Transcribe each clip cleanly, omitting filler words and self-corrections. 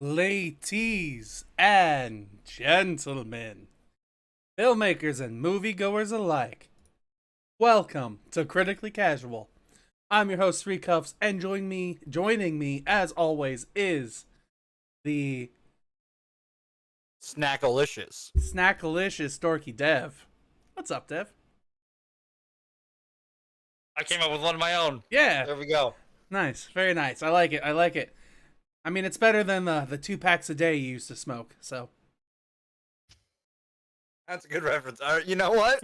Ladies and gentlemen, filmmakers and moviegoers alike, welcome to Critically Casual. I'm your host, Three Cuffs, and joining me as always is the Snackalicious. snackalicious Dorkydev. What's up, Dev? I came up with one of my own. Yeah, There we go. nice, very nice. I like it. I like it. I mean, it's better than the 2 packs a day you used to smoke. So That's a good reference. You know what?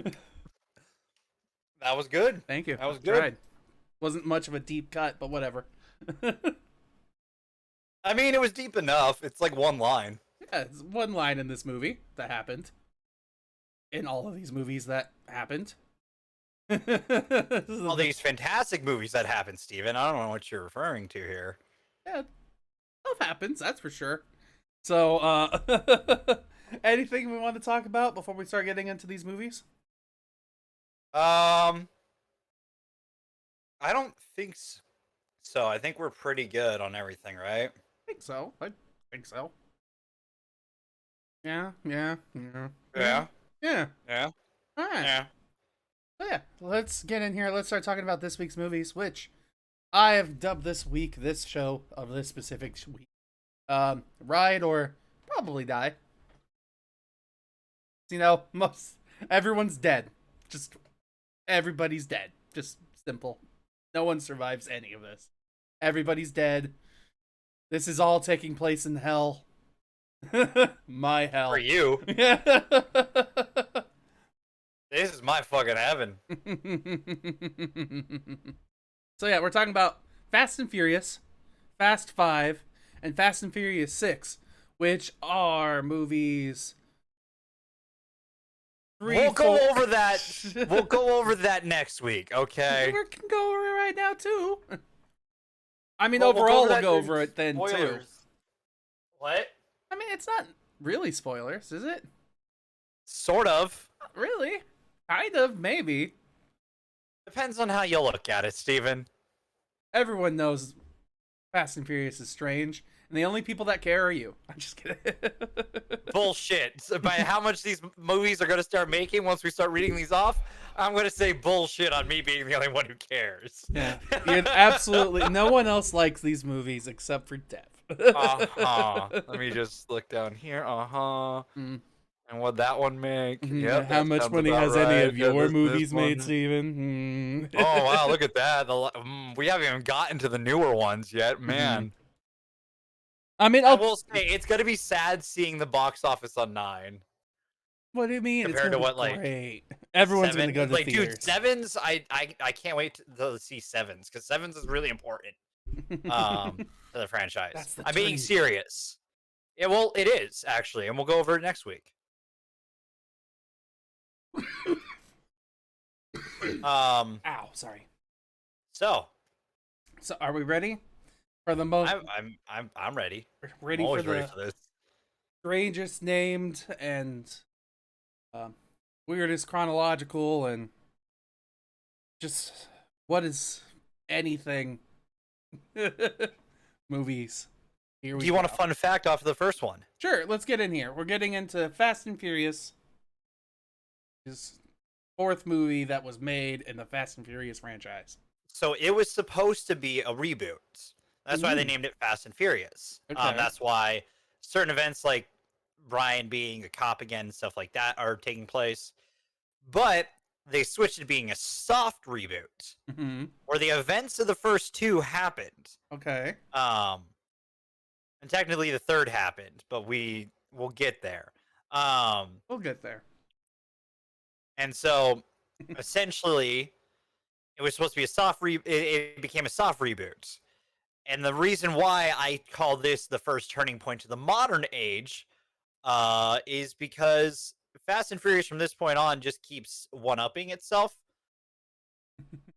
That was good. thank you. That was I good. tried. Wasn't much of a deep cut, but whatever. I mean, it was deep enough. It's like one line. Yeah, it's one line in this movie that happened. In all of these movies that happened. All these fantastic movies that happened, Steven. I don't know what you're referring to here. Yeah, stuff happens, that's for sure. So, anything we want to talk about before we start getting into these movies? I don't think so. I think we're pretty good on everything, right? I think so. Yeah. Yeah. Yeah. Yeah. All right. Yeah. So yeah, let's get in here. Let's start talking about this week's movies, which I have dubbed this show of this specific week, Ride or Probably Die. You know, everyone's dead. Just everybody's dead. Just simple. No one survives any of this. Everybody's dead. This is all taking place in hell. My hell. For you, Yeah. this is my fucking heaven. So yeah, we're talking about Fast and Furious, Fast 5, and Fast and Furious 6, which are movies We'll go over that. We'll go over that next week, okay? We can go over it right now too. I mean, Well, overall, we'll that go during over it then too. spoilers. What? I mean, it's not really spoilers, is it? Sort of. Not really. Kind of, maybe. Depends on how you look at it, Steven. Everyone knows Fast and Furious is strange, and the only people that care are you. I'm just kidding. Bullshit. So by how much these movies are going to start making once we start reading these off, I'm going to say bullshit on me being the only one who cares. Yeah, absolutely. No one else likes these movies except for Dev. Let me just look down here. Mm. And what that one make? Yep, How that much sounds money about has any right. of your This movies made, one. Steven? Oh, wow, look at that. We haven't even gotten to the newer ones yet. Man. I mean, I will say, it's going to be sad seeing the box office on 9. what do you mean? Compared it's to what, be like, great. Everyone's going to go to like, theaters. dude, Sevens, I can't wait to see Sevens, because Sevens is really important to the franchise. I'm being serious. Yeah, well, it is, actually, and we'll go over it next week. Ow, sorry. So are we ready for the most? I'm ready. Ready I'm always for ready the for this. strangest named and weirdest chronological and just what is anything movies. Here we Do you want a fun fact off of the first one? Sure, let's get in here. We're getting into Fast and Furious. His fourth movie that was made in the Fast and Furious franchise. So it was supposed to be a reboot. That's why they named it Fast and Furious. Okay. That's why certain events like Brian being a cop again and stuff like that are taking place. But they switched to being a soft reboot, where the events of the first two happened. Okay. And technically the third happened, but we'll get there. We'll get there. And so essentially it was supposed to be a soft it became a soft reboot. And the reason why I call this the first turning point to the modern age is because Fast and Furious from this point on just keeps one-upping itself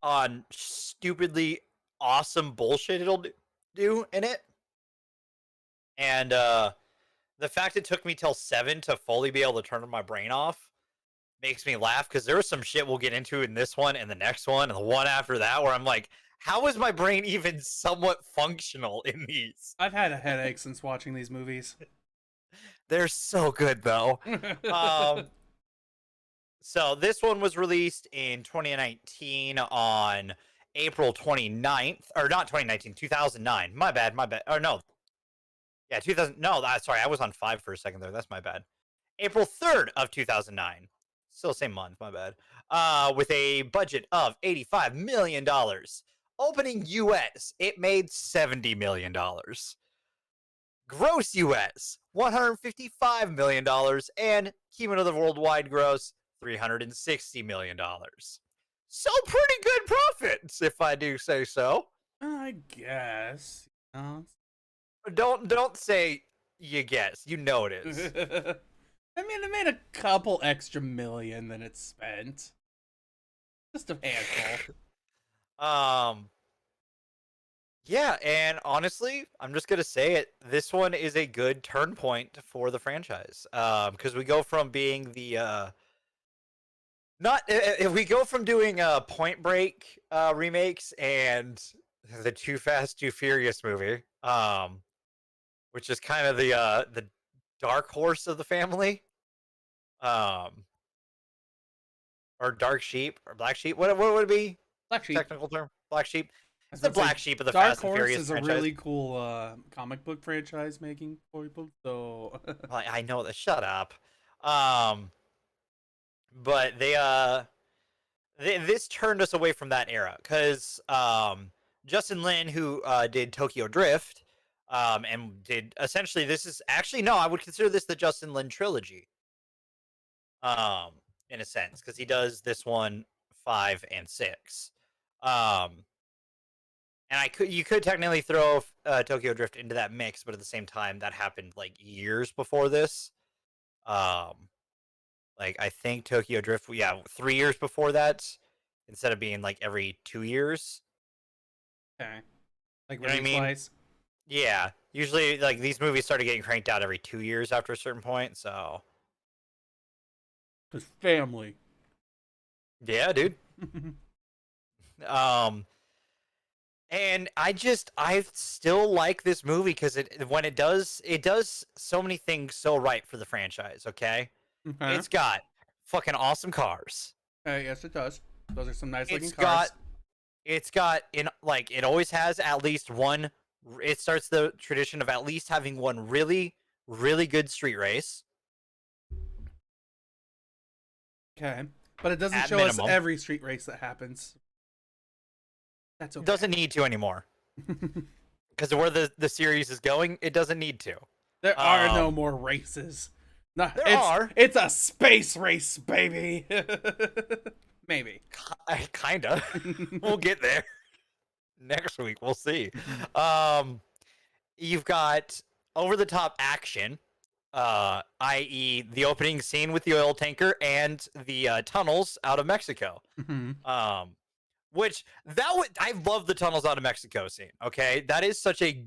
on stupidly awesome bullshit it'll do in it. And the fact it took me till 7 to fully be able to turn my brain off makes me laugh, because there was some shit we'll get into in this one and the next one and the one after that where I'm like, How is my brain even somewhat functional in these? I've had a headache since watching these movies. They're so good though. Um, so this one was released in 2019 on April 29th, or not 2019, 2009. My bad, my bad. Or no, yeah, 2000. No, sorry, I was on 5 for a second there. That's my bad. April 3rd of 2009. Still same month, my bad. With a budget of $85 million. Opening US, it made $70 million. Gross US, $155 million. And cumulative worldwide gross, $360 million. So pretty good profits, if I do say so. I guess. Don't say you guess. You know it is. I mean, it made a couple extra million than it spent. Just a handful. Yeah, and honestly, I'm just gonna say it. This one is a good turn point for the franchise. Because we go from being the not if we go from doing Point Break remakes and the Too Fast Too Furious movie, which is kind of the dark horse of the family, um, or dark sheep or black sheep. What would it be? Black Sheep. Technical term, black sheep. I was The gonna say, black sheep of the Dark Fast and Horse Furious is a franchise. really cool comic book franchise making people. So I know that. Shut up. But this turned us away from that era because Justin Lin, who did Tokyo Drift, and did essentially this is actually no, I would consider this the Justin Lin trilogy. In a sense, because he does this one, 5 and 6. And you could technically throw Tokyo Drift into that mix, but at the same time, that happened like years before this. Like I think Tokyo Drift, yeah, 3 years before that, instead of being like every 2 years. okay, like You know what I release mean? wise. Yeah, usually like these movies started getting cranked out every 2 years after a certain point. So Cause family. yeah, dude. Um, and I still like this movie because it does so many things so right for the franchise. Okay, Okay. it's got fucking awesome cars. Yes, it does. Those are some nice looking It's cars. got it's got in like it always has at least one. It starts the tradition of at least having one really good street race Okay, but it doesn't at show us minimum. every street race that happens. That's okay. Doesn't need to anymore because of where the series is going. It doesn't need to. There are no more races. No, There are. It's a space race, baby. Maybe. Kinda. We'll get there next week. We'll see. You've got over the top action, i.e., the opening scene with the oil tanker and the tunnels out of Mexico. Which I love the tunnels out of Mexico scene. Okay, that is such a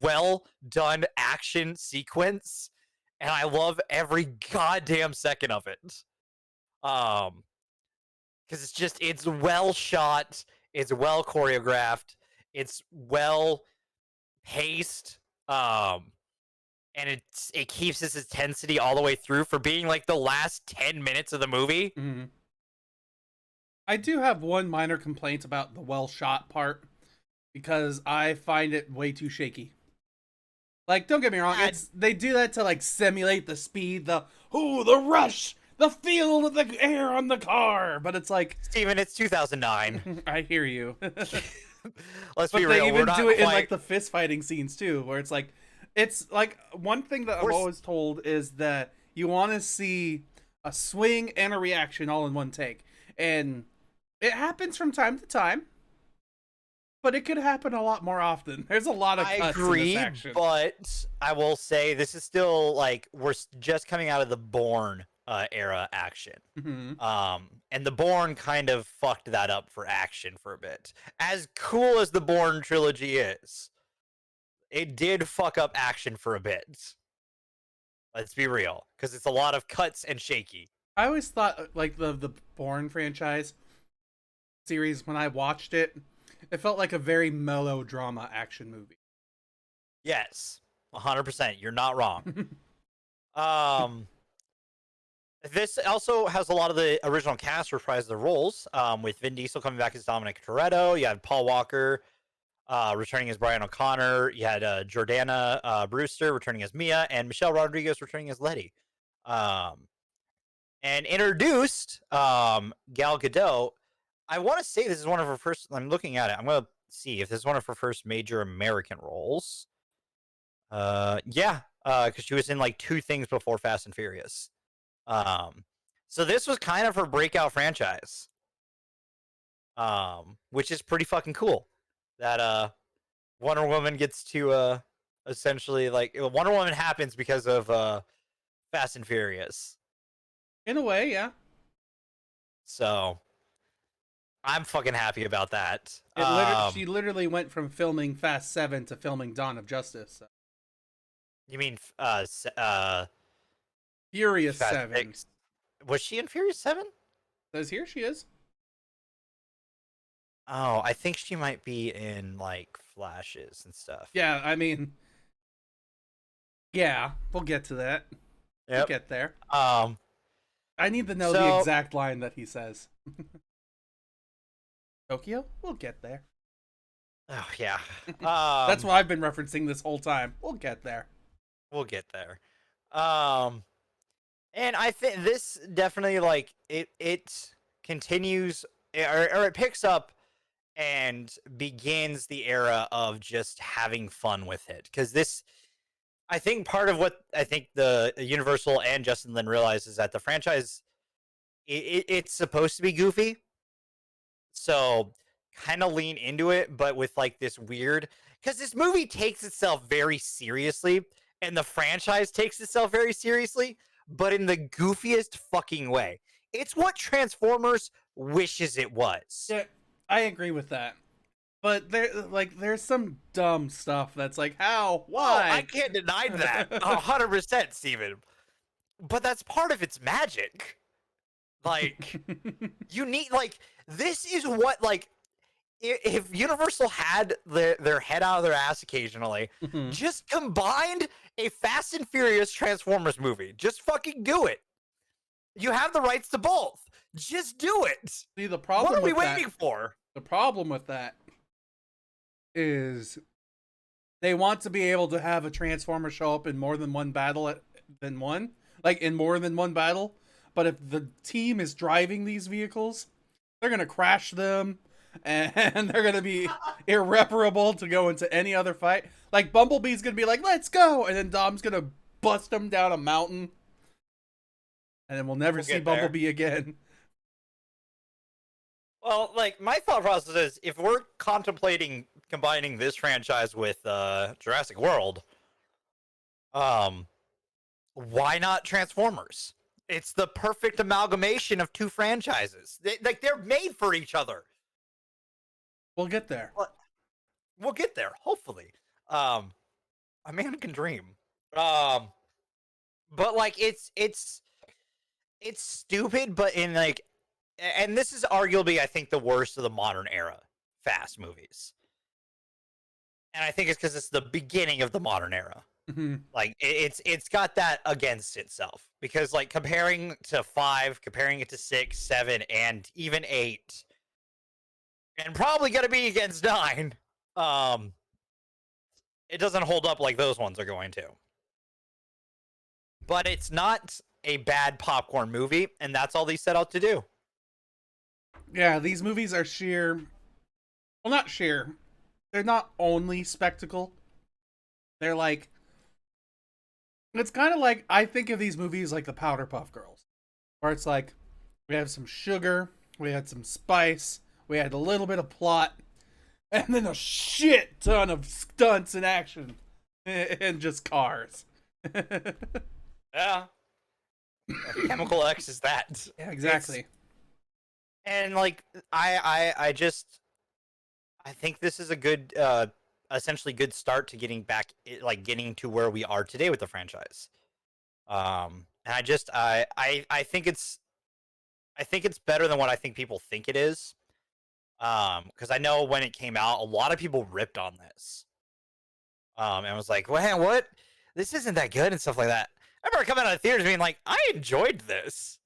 well done action sequence, and I love every goddamn second of it. Because it's well shot, it's well choreographed, it's well paced, and it keeps its intensity all the way through for being like the last 10 minutes of the movie. Mm-hmm. I do have one minor complaint about the well shot part because I find it way too shaky. Like, don't get me wrong, they do that to like simulate the speed, the rush, the feel of the air on the car, but it's like, Steven, it's 2009. I hear you. Let's But be they real. even do it in like the fist fighting scenes too, where it's like one thing that I'm always told is that you want to see a swing and a reaction all in one take, and it happens from time to time, but it could happen a lot more often. There's a lot of cuts I agree, in this action. but I will say this is still like we're just coming out of the Bourne era action. Mm-hmm. And the Bourne kind of fucked that up for action for a bit. As cool as the Bourne trilogy is, it did fuck up action for a bit. Let's be real, because it's a lot of cuts and shaky. I always thought like the Bourne franchise series when I watched it, It felt like a very melodrama action movie. Yes, 100%. You're not wrong. Um, this also has a lot of the original cast reprise their roles. With Vin Diesel coming back as Dominic Toretto, you had Paul Walker returning as Brian O'Connor. You had Jordana Brewster returning as Mia, and Michelle Rodriguez returning as Letty. Um, and introduced Gal Gadot. I want to say this is one of her first. I'm looking at it. I'm gonna see if this is one of her first major American roles. Yeah, because she was in like 2 things before Fast and Furious. So this was kind of her breakout franchise. Which is pretty fucking cool. That Wonder Woman gets to essentially like Wonder Woman happens because of Fast and Furious. In a way, yeah. So I'm fucking happy about that. She literally went from filming Fast 7 to filming Dawn of Justice. So. You mean Furious Fast 7. 6? Was she in Furious 7? Says here she is. Oh, I think she might be in like flashes and stuff. Yeah, I mean, yeah, we'll get to that. Yep. We'll get there. I need to know the So- exact line that he says. Tokyo? We'll get there. Oh yeah. That's what I've been referencing this whole time. We'll get there. We'll get there. And I think this definitely like it continues or it picks up and begins the era of just having fun with it. Because this, I think part of what I think the Universal and Justin Lin realized is that the franchise, it's supposed to be goofy. So kind of lean into it, but with like this weird, because this movie takes itself very seriously and the franchise takes itself very seriously, but in the goofiest fucking way. It's what Transformers wishes it was. Yeah, I agree with that. But there's some dumb stuff that's like, how? Why? Oh, I can't deny that. 100%, Steven. But that's part of its magic. Like, you need, like, this is what, like, if Universal had their head out of their ass occasionally, just combined a Fast and Furious Transformers movie. Just fucking do it. You have the rights to both. Just do it. See, the problem What are we with that- waiting for? The problem with that is they want to be able to have a Transformer show up in more than one battle than one. Like, in more than one battle. But if the team is driving these vehicles, they're going to crash them. And they're going to be irreparable to go into any other fight. Like, Bumblebee's going to be like, let's go! And then Dom's going to bust them down a mountain. And then we'll never see Bumblebee again. Well, like, my thought process is, if we're contemplating combining this franchise with Jurassic World, why not Transformers? It's the perfect amalgamation of 2 franchises. They're made for each other. We'll get there. We'll get there, hopefully. A man can dream. But like, it's stupid, but in like, and this is arguably, I think, the worst of the modern era Fast movies. And I think it's because it's the beginning of the modern era. Like, it's got that against itself, because like comparing to 5, comparing it to 6, 7, and even 8, and probably gonna be against 9, it doesn't hold up like those ones are going to. But it's not a bad popcorn movie, and that's all they set out to do. Yeah, these movies are sheer. Well, not sheer. They're not only spectacle. They're like. It's kind of like, I think of these movies like the Powder Puff Girls, where it's like, we have some sugar, we had some spice, we had a little bit of plot, and then a shit ton of stunts and action, and just cars. Yeah. Chemical X is that. Yeah, exactly. And like, I think this is a good, essentially good start to getting back, like getting to where we are today with the franchise. And I think it's better than what I think people think it is. Because I know when it came out, a lot of people ripped on this. And was like, "Well, what? This isn't that good," and stuff like that. I remember coming out of theaters being like, "I enjoyed this."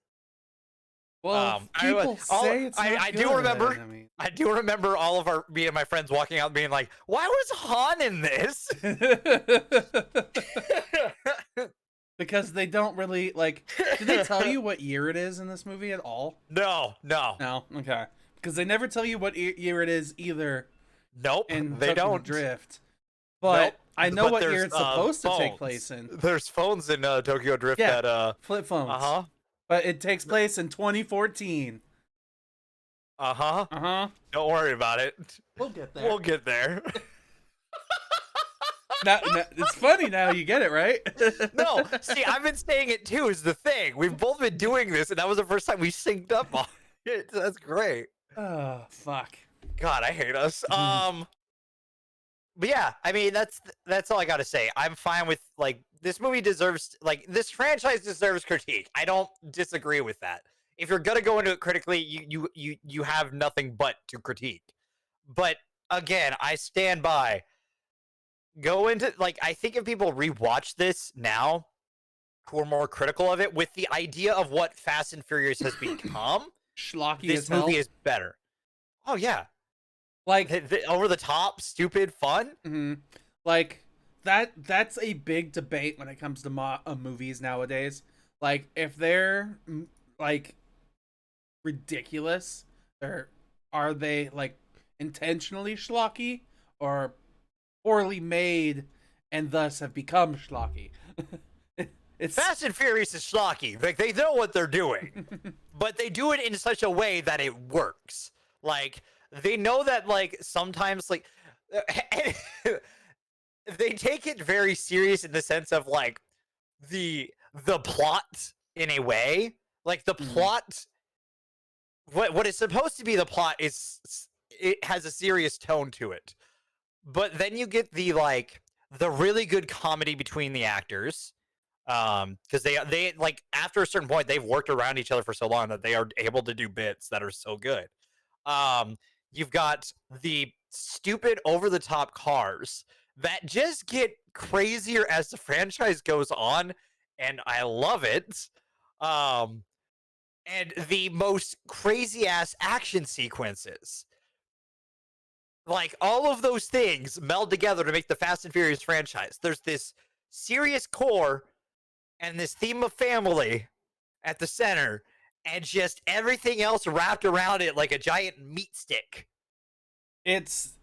Well, people say it's not I good. do remember. I mean, I do remember all of me and my friends walking out being like, "Why was Han in this?" because they don't really like. Did they tell you what year it is in this movie at all? No. No. Okay. Because they never tell you what year it is either. Nope. In They Tokyo don't. Drift. But Nope. I know But what year there's, it's supposed to take phones. place in. There's phones in Tokyo Drift Yeah, that flip phones. uh-huh. But it takes place in 2014. Uh-huh. Uh-huh. Don't worry about it. We'll get there. We'll get there. Now, it's funny now you get it, right? No, see, I've been saying it too is the thing. We've both been doing this, and that was the first time we synced up on it. That's great. Oh, fuck. God, I hate us. But yeah, I mean that's all I gotta say. I'm fine with like this movie deserves like this franchise deserves critique. I don't disagree with that. If you're gonna go into it critically, you have nothing but to critique. But again, I stand by. Go into like I think if people rewatch this now, who are more critical of it, with the idea of what Fast and Furious has become, Schlocky this as hell. movie is better. Oh yeah. Like Over the top, stupid fun. Mm-hmm. Like that's a big debate when it comes to movies nowadays. Like if they're like ridiculous, or are they like intentionally schlocky or poorly made and thus have become schlocky? It's Fast and Furious is schlocky. Like they know what they're doing, but they do it in such a way that it works. Like they know that like sometimes like they take it very serious in the sense of like the plot in a way. Like the plot, what is supposed to be the plot is it has a serious tone to it. But then you get the like the really good comedy between the actors. Because they like after a certain point they've worked around each other for so long that they are able to do bits that are so good. You've got the stupid over the top cars that just get crazier as the franchise goes on, and I love it. And the most crazy ass action sequences. Like all of those things meld together to make the Fast and Furious franchise. There's this serious core and this theme of family at the center, and just everything else wrapped around it like a giant meat stick. It's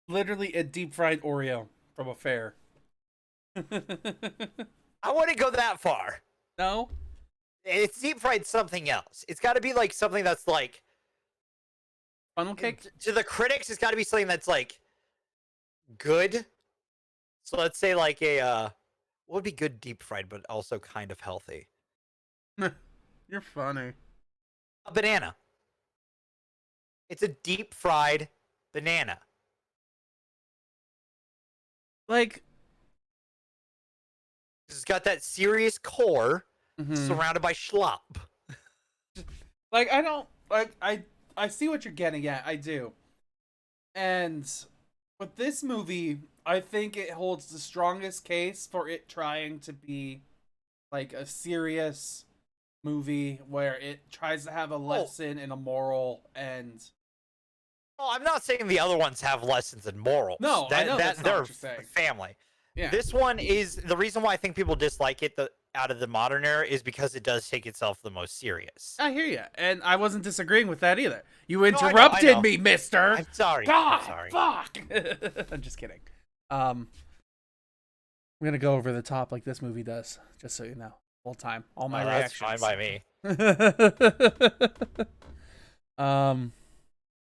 literally a deep fried Oreo from a fair. I wouldn't go that far. No? It's deep fried something else. It's got to be like something that's like Funnel cake? to the critics. It's got to be something that's like good. So let's say like a what would be good deep fried, but also kind of healthy. You're funny. A banana. It's a deep fried banana. Like, It's got that serious core mhm. surrounded by schlop. Like I don't like I see what you're getting at. I do. And with this movie, I think it holds the strongest case for it trying to be like a serious movie where it tries to have a lesson and a moral and Oh, I'm not saying the other ones have lessons and morals. No, I know that's not they're what you're saying. family. Yeah. This one is the reason why I think people dislike it out of the modern era is because it does take itself the most serious. I hear you, and I wasn't disagreeing with that either. You I interrupted know. me, mister. I'm sorry. God, I'm sorry. fuck. I'm just kidding. I'm gonna go over the top like this movie does, just so you know. Whole time, all my That's reactions. fine by me.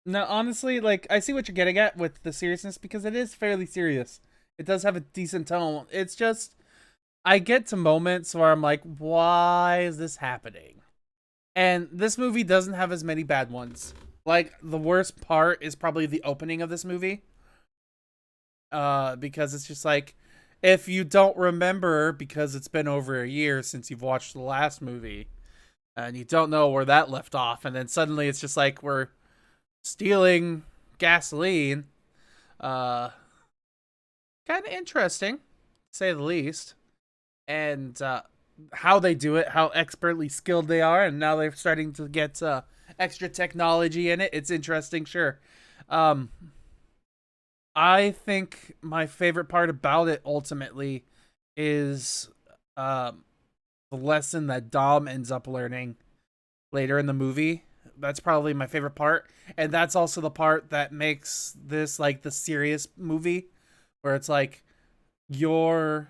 No, honestly, like I see what you're getting at with the seriousness because it is fairly serious. It does have a decent tone. It's just I get to moments where I'm like, why is this happening? And this movie doesn't have as many bad ones. Like the worst part is probably the opening of this movie. Because it's just like if you don't remember because it's been over a year since you've watched the last movie and you don't know where that left off, and then suddenly it's just like we're stealing gasoline. Uh, kind of interesting, to say the least. And how they do it, how expertly skilled they are, and now they're starting to get extra technology in it. It's interesting, sure. Um, I think my favorite part about it ultimately is the lesson that Dom ends up learning later in the movie. That's probably my favorite part, and that's also the part that makes this like the serious movie, where it's like your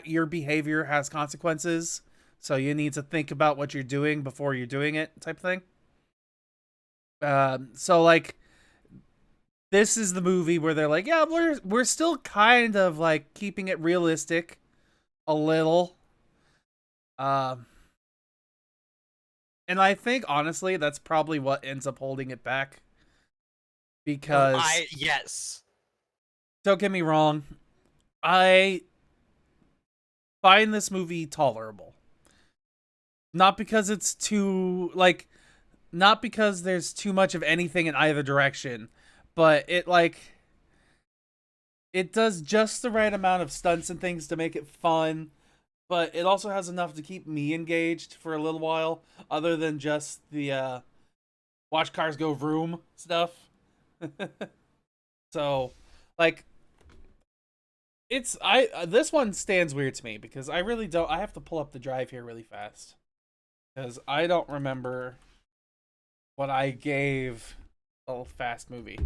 your behavior has consequences, so you need to think about what you're doing before you're doing it, type thing. So like this is the movie where they're like, yeah, we're still kind of like keeping it realistic a little. Um, and I think honestly, that's probably what ends up holding it back. Because Yes. don't get me wrong, I find this movie tolerable. Not because it's too like, not because there's too much of anything in either direction, but it does just the right amount of stunts and things to make it fun, but it also has enough to keep me engaged for a little while, other than just the watch cars go vroom stuff. So, like, it's this one stands weird to me because I really don't. I have to pull up the drive here really fast because I don't remember what I gave a Fast movie.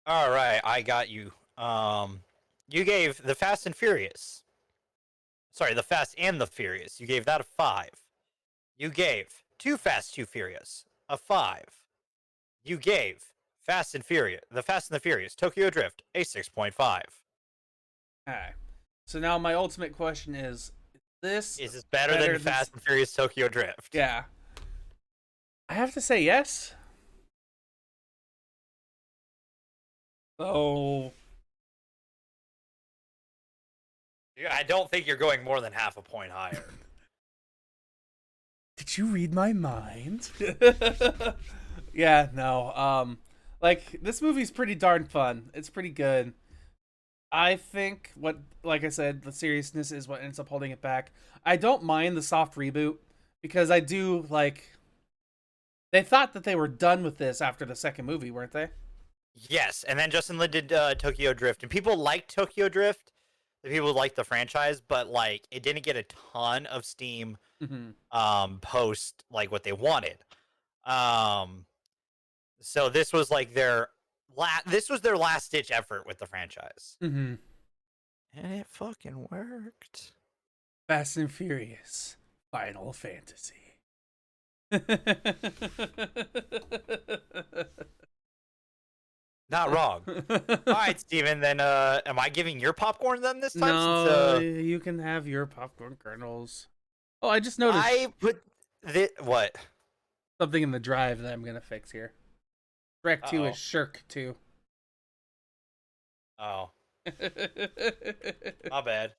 All right, I got you. You gave the Fast and Furious. Sorry, the Fast and the Furious. You gave that a 5. You gave Too Fast, Too Furious a 5. You gave Fast and Furious, the Fast and the Furious, Tokyo Drift a 6.5. Alright. So now my ultimate question is this better than Fast and Furious Tokyo Drift? Yeah. I have to say yes. So I don't think you're going more than half a point higher. did you read my mind? Yeah, no. Like this movie's pretty darn fun. It's pretty good. I think like I said, the seriousness is what ends up holding it back. I don't mind the soft reboot because I do like. They thought that they were done with this after the second movie, weren't they? Yes, and then Justin Lin did Tokyo Drift, and people liked Tokyo Drift. The people liked the franchise, but like it didn't get a ton of steam post like what they wanted. So this was like their last ditch effort with the franchise. And it fucking worked. Fast and Furious Final Fantasy. Not wrong. All right, Steven, then am I giving your popcorn then this time? No, you can have your popcorn kernels. Oh, I just noticed. I put what? Something in the drive that I'm going to fix here. Shrek 2 is Shirk 2. Oh. Not bad.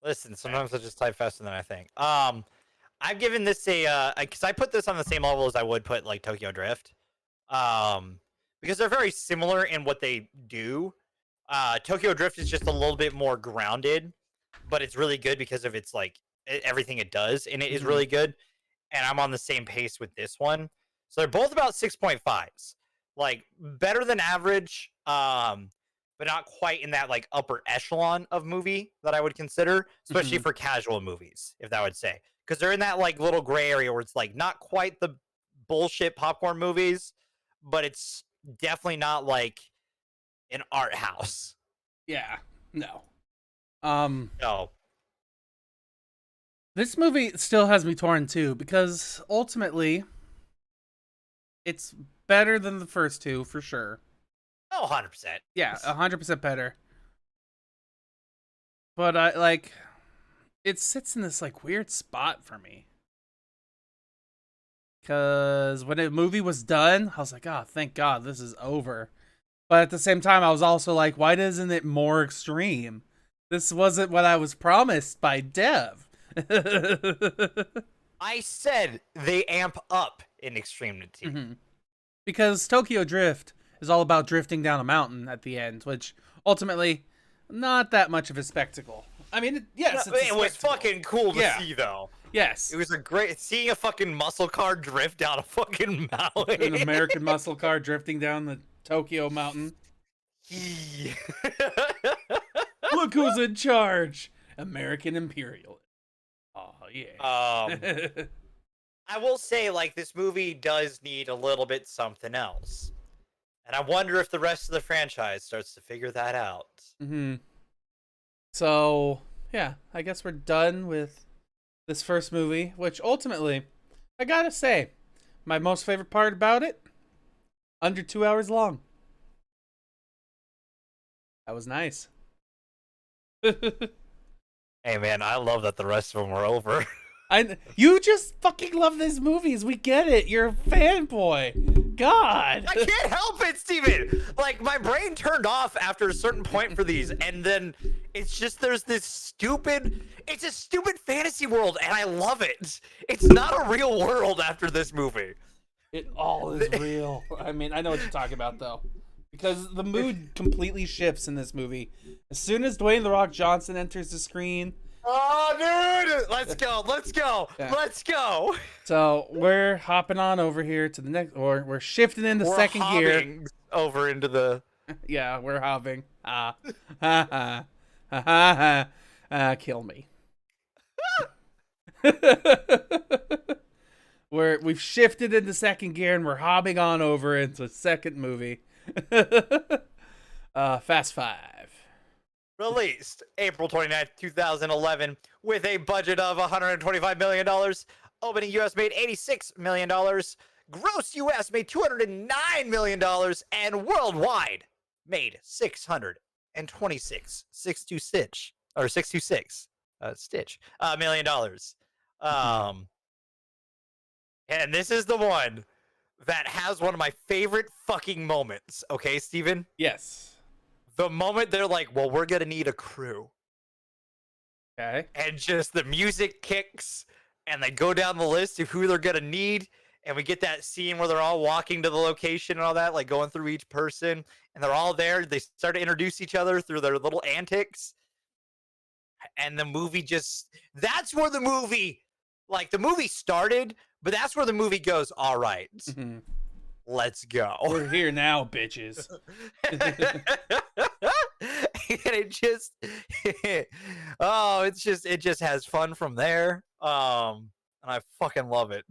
Listen, sometimes I just type faster than I think. I've given this a because I put this on the same level as I would put like Tokyo Drift. Because they're very similar in what they do. Tokyo Drift is just a little bit more grounded, but it's really good because of its like everything it does, and it is really good. And I'm on the same pace with this one. So they're both about 6.5s. Like better than average, but not quite in that like upper echelon of movie that I would consider, especially for casual movies, if that would say. Because they're in that like little gray area where it's like not quite the bullshit popcorn movies, but it's definitely not like an art house. Yeah. No. No. This movie still has me torn too because ultimately it's better than the first two for sure. Oh, 100%. Yeah, 100% better. But I like it sits in this like weird spot for me. Cause when the movie was done, I was like, oh, thank God this is over. But at the same time, I was also like, why isn't it more extreme? This wasn't what I was promised by Dev. I said they amp up in extremity. because Tokyo Drift is all about drifting down a mountain at the end, which ultimately not that much of a spectacle. I mean, yes, it's a It was spectacle. fucking cool to Yeah. see, though. Yes, It was a great seeing a fucking muscle car drift down a fucking mountain. an American muscle car drifting down the Tokyo mountain. Look who's in charge, American imperialist. Oh yeah. I will say, like, this movie does need a little bit something else, and I wonder if the rest of the franchise starts to figure that out. So yeah, I guess we're done with this first movie, which ultimately, I gotta say, my most favorite part about it, under 2 hours long. That was nice. Hey man, I love that the rest of them were over. You just fucking love these movies. We get it. You're a fanboy. God. I can't help it, Steven. Like, my brain turned off after a certain point for these, and then it's just there's this stupid. It's a stupid fantasy world, and I love it. It's not a real world after this movie. It all is real. I mean, I know what you're talking about, though. Because the mood completely shifts in this movie. As soon as Dwayne "The Rock" Johnson enters the screen. Oh, dude! Let's go! Let's go! Yeah. Let's go! So we're hopping on over here to the next, or we're shifting into second gear. Over into the. Yeah, we're hopping. Kill me. We've shifted into second gear and we're hopping on over into second movie. Fast Five. Released April 29th, 2011, with a budget of $125 million. Opening U.S. made $86 million. Gross U.S. made $209 million. And worldwide made $626 million. And this is the one that has one of my favorite fucking moments. Okay, Steven? Yes. The moment they're like, well, we're going to need a crew. Okay. And just the music kicks, and they go down the list of who they're going to need. And we get that scene where they're all walking to the location and all that, like going through each person. And they're all there. They start to introduce each other through their little antics. And the movie just, that's where the movie, like the movie started, but that's where the movie goes, all right. Mm-hmm. Let's go. We're here now, bitches. And it just it just has fun from there. And I fucking love it.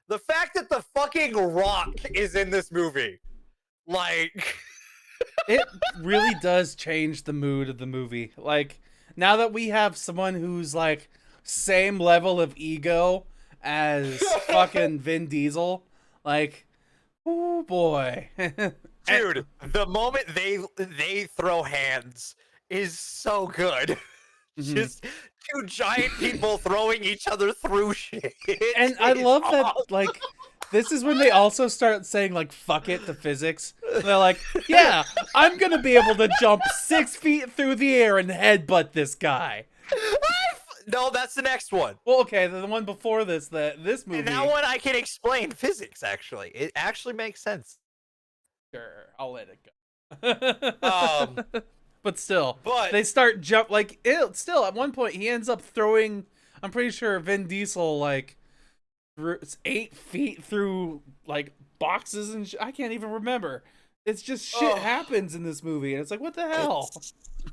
The fact that the fucking Rock is in this movie, like it really does change the mood of the movie. Like, now that we have someone who's like same level of ego as fucking Vin Diesel, like, oh boy. Dude, the moment they throw hands is so good. Mm-hmm. Just two giant people throwing each other through shit. And I love that, like, this is when they also start saying, like, fuck it to physics. They're like, yeah, I'm gonna be able to jump 6 feet through the air and headbutt this guy. No, that's the next one. Well, okay, the one before this movie. And that one I can explain physics, actually. It actually makes sense. Sure, I'll let it go. But still, but they start still at one point he ends up throwing, I'm pretty sure Vin Diesel, like, 8 feet through, like, boxes and I can't even remember. It's just shit happens in this movie, and it's like, what the hell?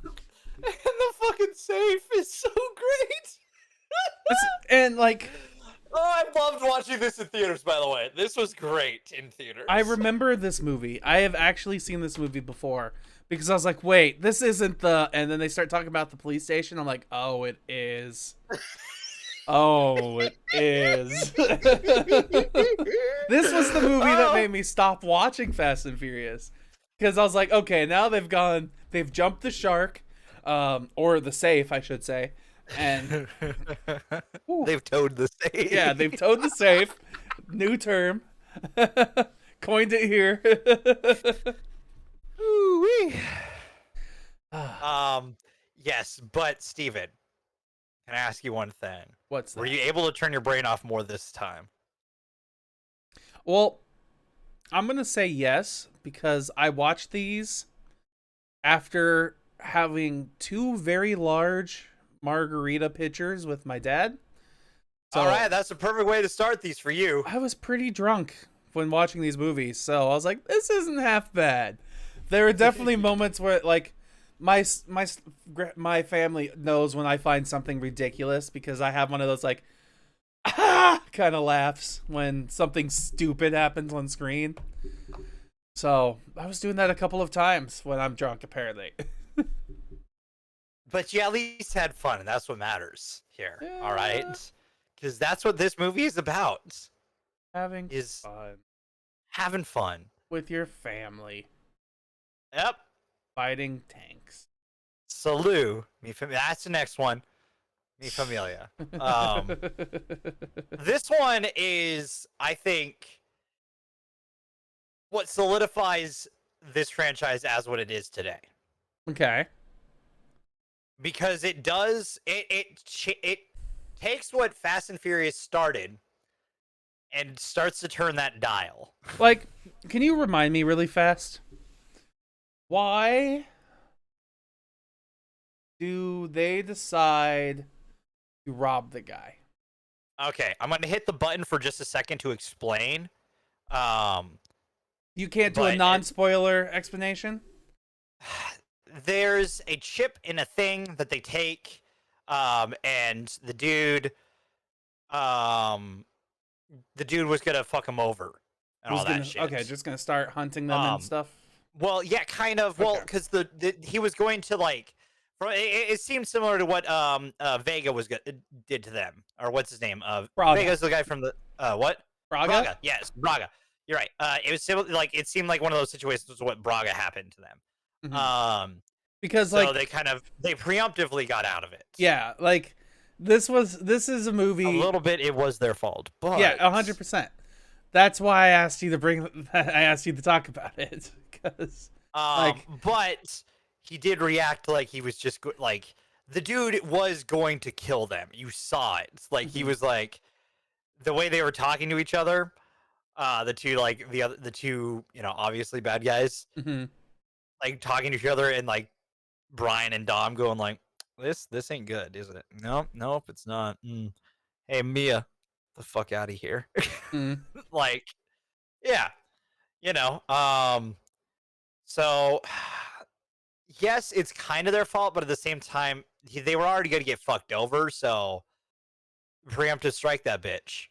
And the fucking safe is so great. And, like, I loved watching this in theaters, by the way. This was great in theaters. I remember this movie. I have actually seen this movie before because I was like, wait, this isn't the... And then they start talking about the police station. I'm like, oh, it is. Oh, it is. This was the movie that made me stop watching Fast and Furious. Because I was like, okay, now they've jumped the shark, or the safe, I should say. And they've towed the safe. Yeah, they've towed the safe. New term. Coined it here. Ooh-wee. Yes, but Steven, can I ask you one thing? What's that? Were you able to turn your brain off more this time? Well, I'm gonna say yes because I watched these after having two very large margarita pitchers with my dad. All So right, that's the perfect way to start these for you. I was pretty drunk when watching these movies, so I was like, "This isn't half bad." There are definitely moments where, like, my family knows when I find something ridiculous because I have one of those like ah kind of laughs when something stupid happens on screen. So I was doing that a couple of times when I'm drunk, apparently. But you at least had fun, and that's what matters here. All right, Yeah, because that's what this movie is about: having is fun having fun. with your family, Yep. fighting tanks. Salute. That's the next one. Mi familia. This one is, I think, what solidifies this franchise as what it is today. Okay. Because it does it takes what Fast and Furious started and starts to turn that dial. Like, can you remind me really fast? Why do they decide to rob the guy? Okay, I'm going to hit the button for just a second to explain. Um You can't do a but non-spoiler explanation? there's a chip in a thing that they take, and um the dude was gonna fuck him over and Who's all that gonna shit. okay, just gonna start hunting them and Um, stuff? well, yeah, kind of. Well, Okay. because he was going to like, it seemed similar to what Vega did to them, or what's his name? Braga. Vega's the guy from the what? Braga? Yes, Braga. You're right. It was similar, like it seemed like one of those situations what Braga happened to them. Mhm. Because So like they preemptively got out of it. yeah, like this is a A movie. little bit, it was their fault, Yeah, but 100%. That's why I asked you to I asked you to talk about it cuz like but he did react like he was just like the dude was going to kill them. You saw it. Like he mhm, was like the way they were talking to each other. The two like the two obviously bad guys mhm. like talking to each other, and like Brian and Dom going like this ain't good, is it? Nope, it's not. Hey Mia, the fuck out of here. Mhm. Like yeah, you know. So yes, it's kind of their fault, but at the same time, they were already going to get fucked over. So preemptive strike that bitch.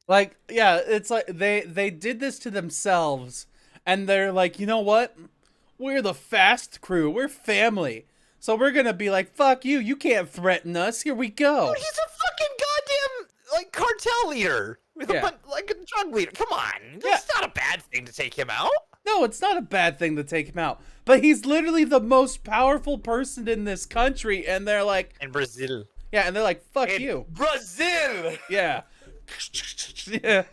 Like yeah, it's like they did this to themselves and they're like, "You know what? We're the fast crew. We're family. So we're going to be like, fuck you. You can't threaten us. Here we Dude, go." he's a fucking goddamn like cartel leader with Yeah. like a drug leader. Come on, Yeah. that's not a bad thing to take him out. No, it's not a bad thing to take him out. But he's literally the most powerful person in this country. And they're like, In Brazil. yeah, and they're like, fuck In you. Brazil. Yeah. Yeah.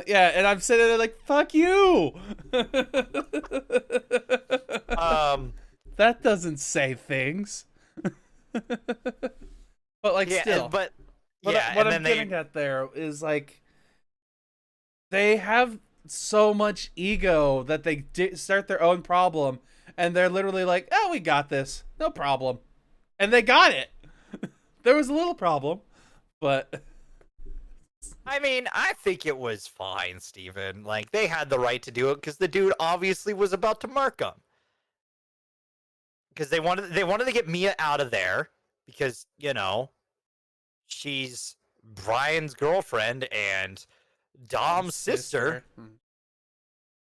Yeah, and I'm sitting there like, fuck you. Um. That doesn't say things. But like Yeah, still. but What, yeah, what and I'm then getting at there is like they have so much ego that they start their own problem and they're literally like, "Oh, we got this. No problem." And they got it. There was a little problem, but I mean, I think it was fine, Steven. Like they had the right to do it because the dude obviously was about to murk him. Because they wanted to get Mia out of there because she's Brian's girlfriend and Dom's sister, Hmm.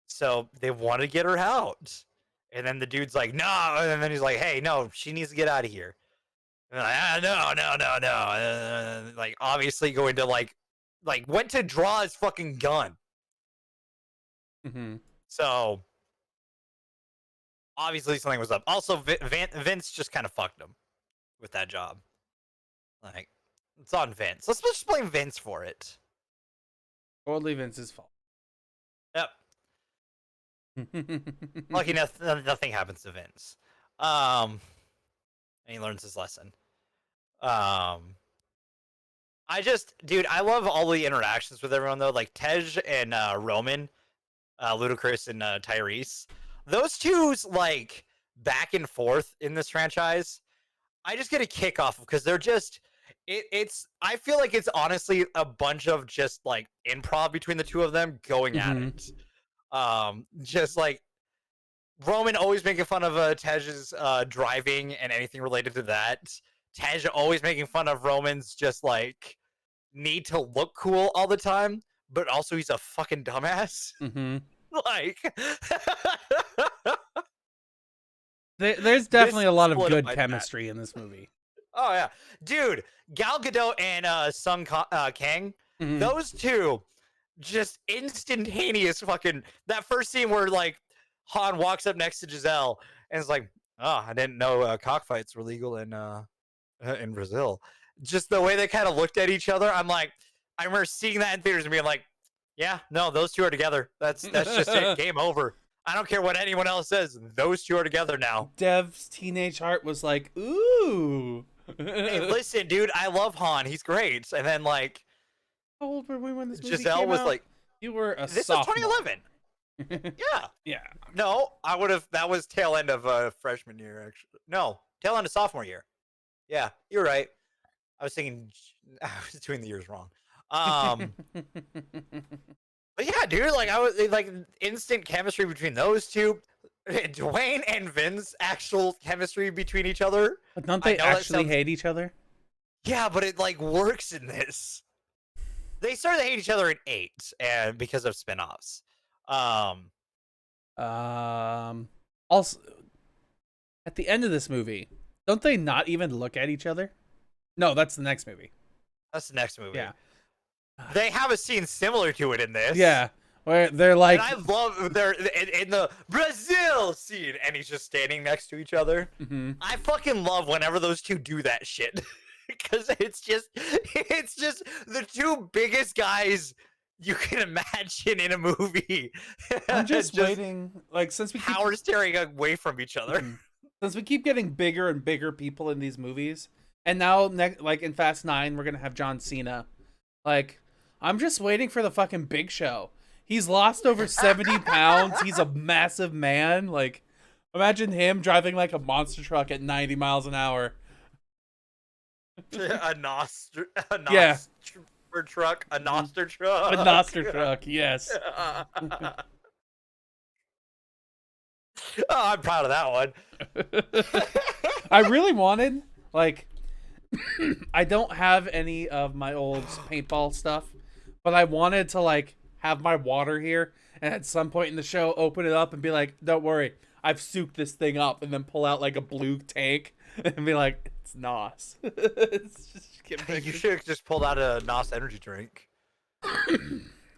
so they want to get her out. And then the dude's like, no, and then he's like, hey, no, she needs to get out of here. And like, no. Like obviously going to like went to draw his fucking gun. Hmm. So obviously something was up. Also, Vince just kind of fucked him with that job. Like, it's on Vince. Let's just blame Vince for it. Totally Vince's fault. Yep. Lucky nothing happens to Vince. And he learns his lesson. Um, dude, I love all the interactions with everyone though. Like Tej and Roman, Ludacris and Tyrese. Those two's like back and forth in this franchise. I just get a kick off because they're just it's I feel like it's honestly a bunch of just like improv between the two of them going at it. Just like Roman always making fun of Tej's driving and anything related to that. Tej always making fun of Roman's just like need to look cool all the time, but also he's a fucking dumbass. Like There's definitely a lot of good solidified chemistry in this movie. Oh yeah, dude, Gal Gadot and Kang, those two, just instantaneous fucking. That first scene where like Han walks up next to Giselle and is like, "Oh, I didn't know cockfights were legal in Brazil." Just the way they kind of looked at each other, I'm like, I remember seeing that in theaters and being like, "Yeah, no, those two are together. That's just it. Game over. I don't care what anyone else says. Those two are together now." Dev's teenage heart was like, ooh. Hey, listen, dude, I love Han. He's great. And then like, how old were we when this movie Giselle came was out? like, you were a this sophomore. was 2011. Yeah. Yeah. No, I would have. That was tail end of freshman year, actually. No, tail end of sophomore year. Yeah, you're right. I was thinking, I was doing the years wrong. But yeah, dude, like I was like instant chemistry between those two. Dwayne and Vin's actual chemistry between each other. But don't they actually hate each other? Yeah, but it like works in this. They started to hate each other in 8, and because of spinoffs. Also, at the end of this movie, don't they not even look at each other? No, that's the next movie. That's the next movie. Yeah. They have a scene similar to it in this. Yeah, where they're like, and I love they're in the Brazil scene, and he's just standing next to each other. I fucking love whenever those two do that shit, because it's just the two biggest guys you can imagine in a movie. I'm just waiting, like since we power staring away from each other. Since we keep getting bigger and bigger people in these movies, and now like in Fast 9, we're gonna have John Cena. Like, I'm just waiting for the fucking Big Show. He's lost over 70 pounds. He's a massive man. Like, imagine him driving like a monster truck at 90 miles an hour. A noster truck. A noster truck. A noster truck, yes. Oh, I'm proud of that one. I really wanted, like, I don't have any of my old paintball stuff, but I wanted to, like, have my water here, and at some point in the show, open it up and be like, don't worry, I've souped this thing up, and then pull out, like, a blue tank, and be like, it's NOS. You should have just pulled out a NOS energy drink.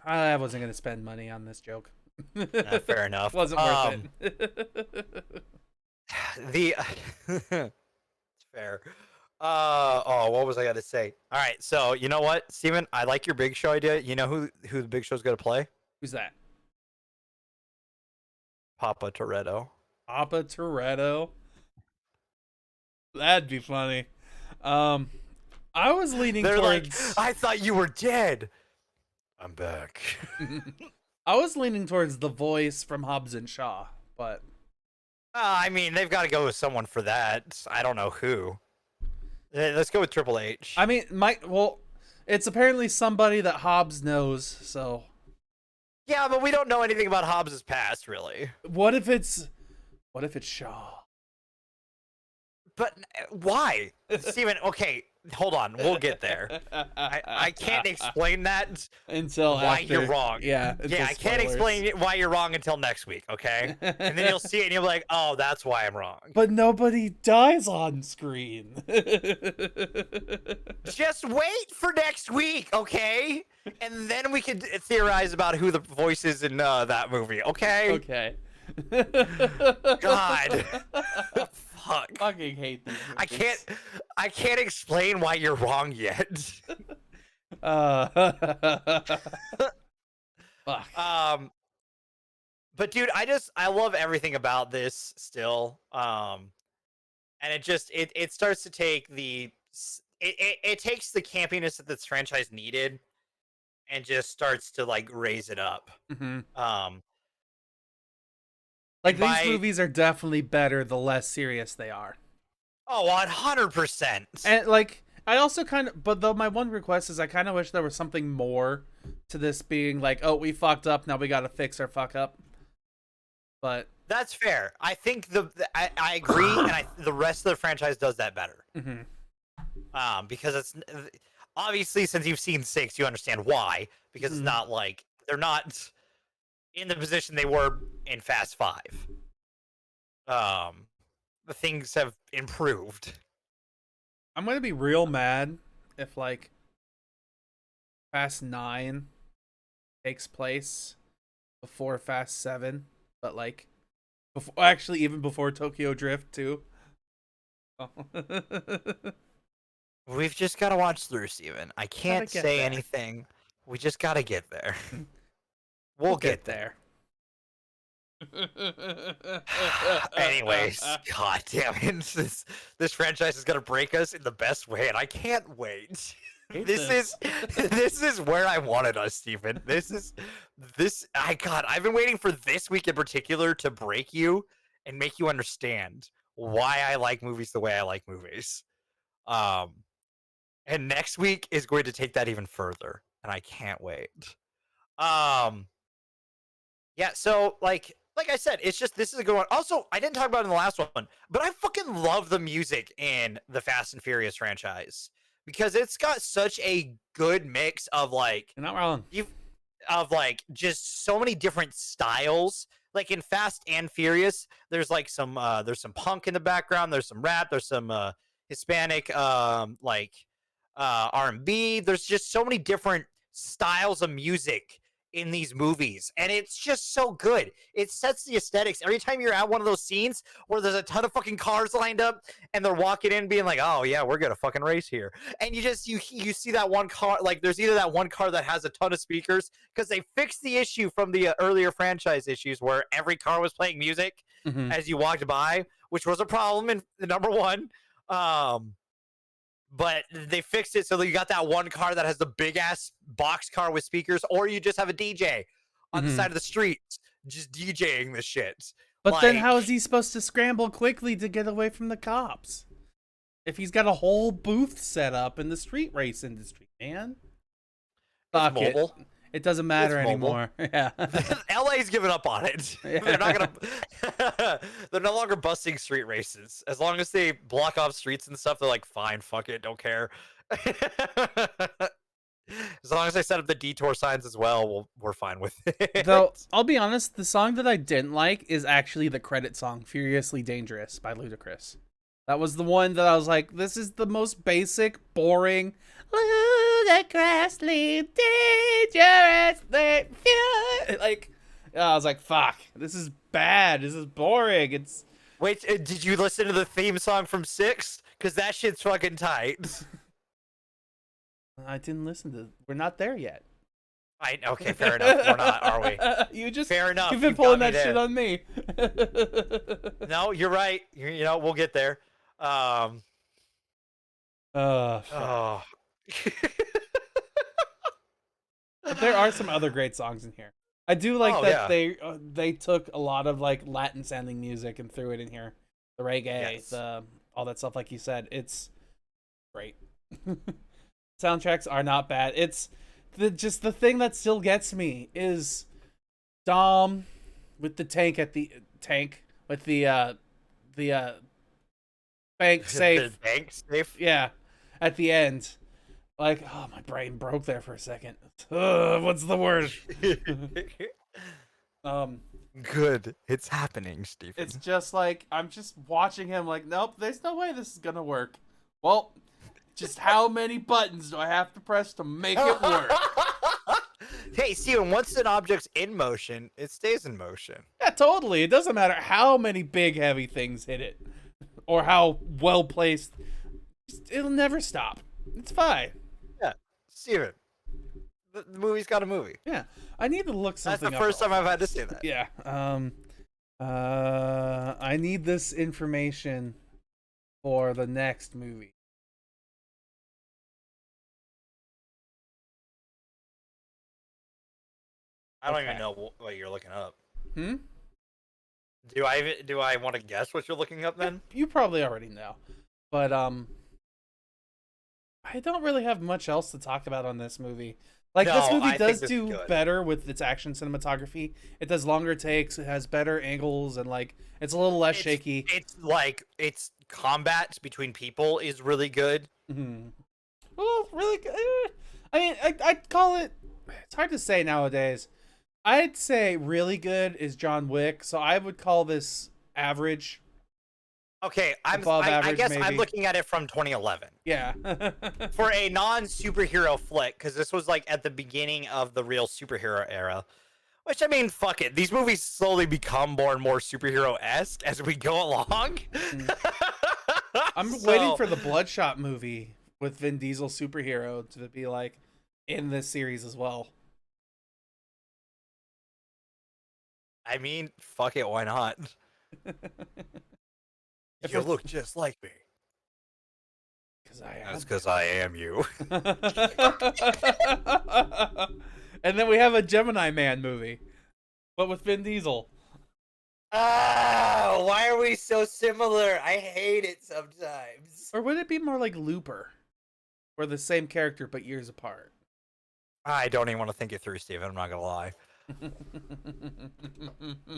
I wasn't going to spend money on this joke. Fair enough. Wasn't worth it. It's fair. What was I gonna say? All right, so you know what, Steven? I like your Big Show idea. You know who the Big Show's gonna play? Who's that? Papa Toretto. Papa Toretto. That'd be funny. I was leaning towards. Like, I thought you were dead. I'm back. I was leaning towards the voice from Hobbs and Shaw, but. I mean, they've got to go with someone for that. I don't know who. Let's go with Triple H. I mean, it's apparently somebody that Hobbs knows, so. Yeah, but we don't know anything about Hobbs' past, really. What if it's Shaw? But why? Steven, okay, hold on. We'll get there. I can't explain that until why after. You're wrong. Yeah, I can't explain why you're wrong until next week, okay? And then you'll see it and you'll be like, oh, that's why I'm wrong. But nobody dies on screen. Just wait for next week, okay? And then we can theorize about who the voice is in that movie, okay? Okay. God. Fuck. I fucking hate these movies. I can't explain why you're wrong yet. Fuck. But dude, I love everything about this still. And it starts to take it takes the campiness that this franchise needed and just starts to like raise it up. Mm-hmm. Um, Like and these by movies are definitely better the less serious they are. 100%. And like I also kind of, but though my one request is I kind of wish there was something more to this being like, oh, we fucked up, now we got to fix our fuck up. But That's fair. I think I agree, and the rest of the franchise does that better. mm-hmm. Because it's obviously, since you've seen 6, you understand why. Because it's not like they're not in the position they were in Fast 5. The things have improved. I'm gonna be real mad if like Fast 9 takes place before Fast 7, but like before, actually even before Tokyo Drift 2. Oh. We've just got to watch through, Steven. I can't say there. anything. We just got to get there. We'll get get there. Anyways, god damn it. This franchise is gonna break us in the best way, and I can't wait. This is where I wanted us, Stephen. I've been waiting for this week in particular to break you and make you understand why I like movies the way I like movies. And next week is going to take that even further, and I can't wait. Yeah, so like I said, it's just this is a good one. Also, I didn't talk about it in the last one, but I fucking love the music in the Fast and Furious franchise because it's got such a good mix of like You're not wrong. Just so many different styles. Like in Fast and Furious, there's like some punk in the background, there's some rap, there's some Hispanic R&B. There's just so many different styles of music in these movies, and it's just so good. It sets the aesthetics. Every time you're at one of those scenes where there's a ton of fucking cars lined up and they're walking in being like, oh yeah, we're gonna fucking race here, and you see that one car, like there's either that one car that has a ton of speakers because they fixed the issue from the earlier franchise issues where every car was playing music as you walked by, which was a problem in the number one. But they fixed it so that you got that one car that has the big ass box car with speakers, or you just have a DJ on the side of the street just DJing the shit. But then how is he supposed to scramble quickly to get away from the cops? If he's got a whole booth set up in the street race industry, man. Fuck it. It doesn't matter anymore. Yeah. LA's given up on it. Yeah. They're not gonna they're no longer busting street races. As long as they block off streets and stuff, they're like, fine, fuck it, don't care. As long as they set up the detour signs as well, we're fine with it. Though, I'll be honest, the song that I didn't like is actually the credit song, Furiously Dangerous by Ludacris. That was the one that I was like, this is the most basic, boring, ludicrously dangerous. Like, I was like, fuck, this is bad. This is boring. It's. Wait, did you listen to the theme song from 6? Because that shit's fucking tight. I didn't listen to. We're not there yet. Okay, fair enough. We're not, are we? You just fair enough. You've been pulling that shit on me. No, you're right. You know, we'll get there. But there are some other great songs in here. I do like that they took a lot of like Latin sounding music and threw it in here. The reggae, the all that stuff, like you said. It's great. Soundtracks are not bad. It's just the thing that still gets me is Dom with the tank with the bank safe. The bank safe? Yeah. At the end. Like, oh, my brain broke there for a second. What's the word? Good. It's happening, Stephen. It's just like, I'm just watching him like, nope, there's no way this is gonna work. Well, just how many buttons do I have to press to make it work? Hey, Steven, once an object's in motion, it stays in motion. Yeah, totally. It doesn't matter how many big, heavy things hit it. Or how well placed. It'll never stop. It's fine. Yeah. Steven, the movie's got a movie. Yeah. I need to look something up. That's the first time I've had to say that. Yeah. I need this information for the next movie. I don't Okay. even know what you're looking up. Hmm? Do I want to guess what you're looking up then? You probably already know. But I don't really have much else to talk about on this movie. Like, this No, movie I think does this is do good. better with its action cinematography. It does longer takes, it has better angles, and like it's a little less shaky. It's like its combat between people is really good. Mm-hmm. Well, really good. I mean, I'd call it. It's hard to say nowadays. I'd say really good is John Wick, so I would call this average. Okay, Above I average, guess maybe. I'm looking at it from 2011 Yeah. for a non-superhero flick because this was like at the beginning of the real superhero era. Which, I mean, fuck it. These movies slowly become more and more superhero-esque as we go along. I'm So, waiting for the Bloodshot movie with Vin Diesel superhero to be like in this series as well. I mean, fuck it, why not? You look just like me. Because I am. That's because I am you. And then we have a Gemini Man movie, but with Vin Diesel. Ah, why are we so similar? I hate it sometimes. Or would it be more like Looper? Or the same character but years apart? I don't even want to think it through, Steven. I'm not gonna lie. All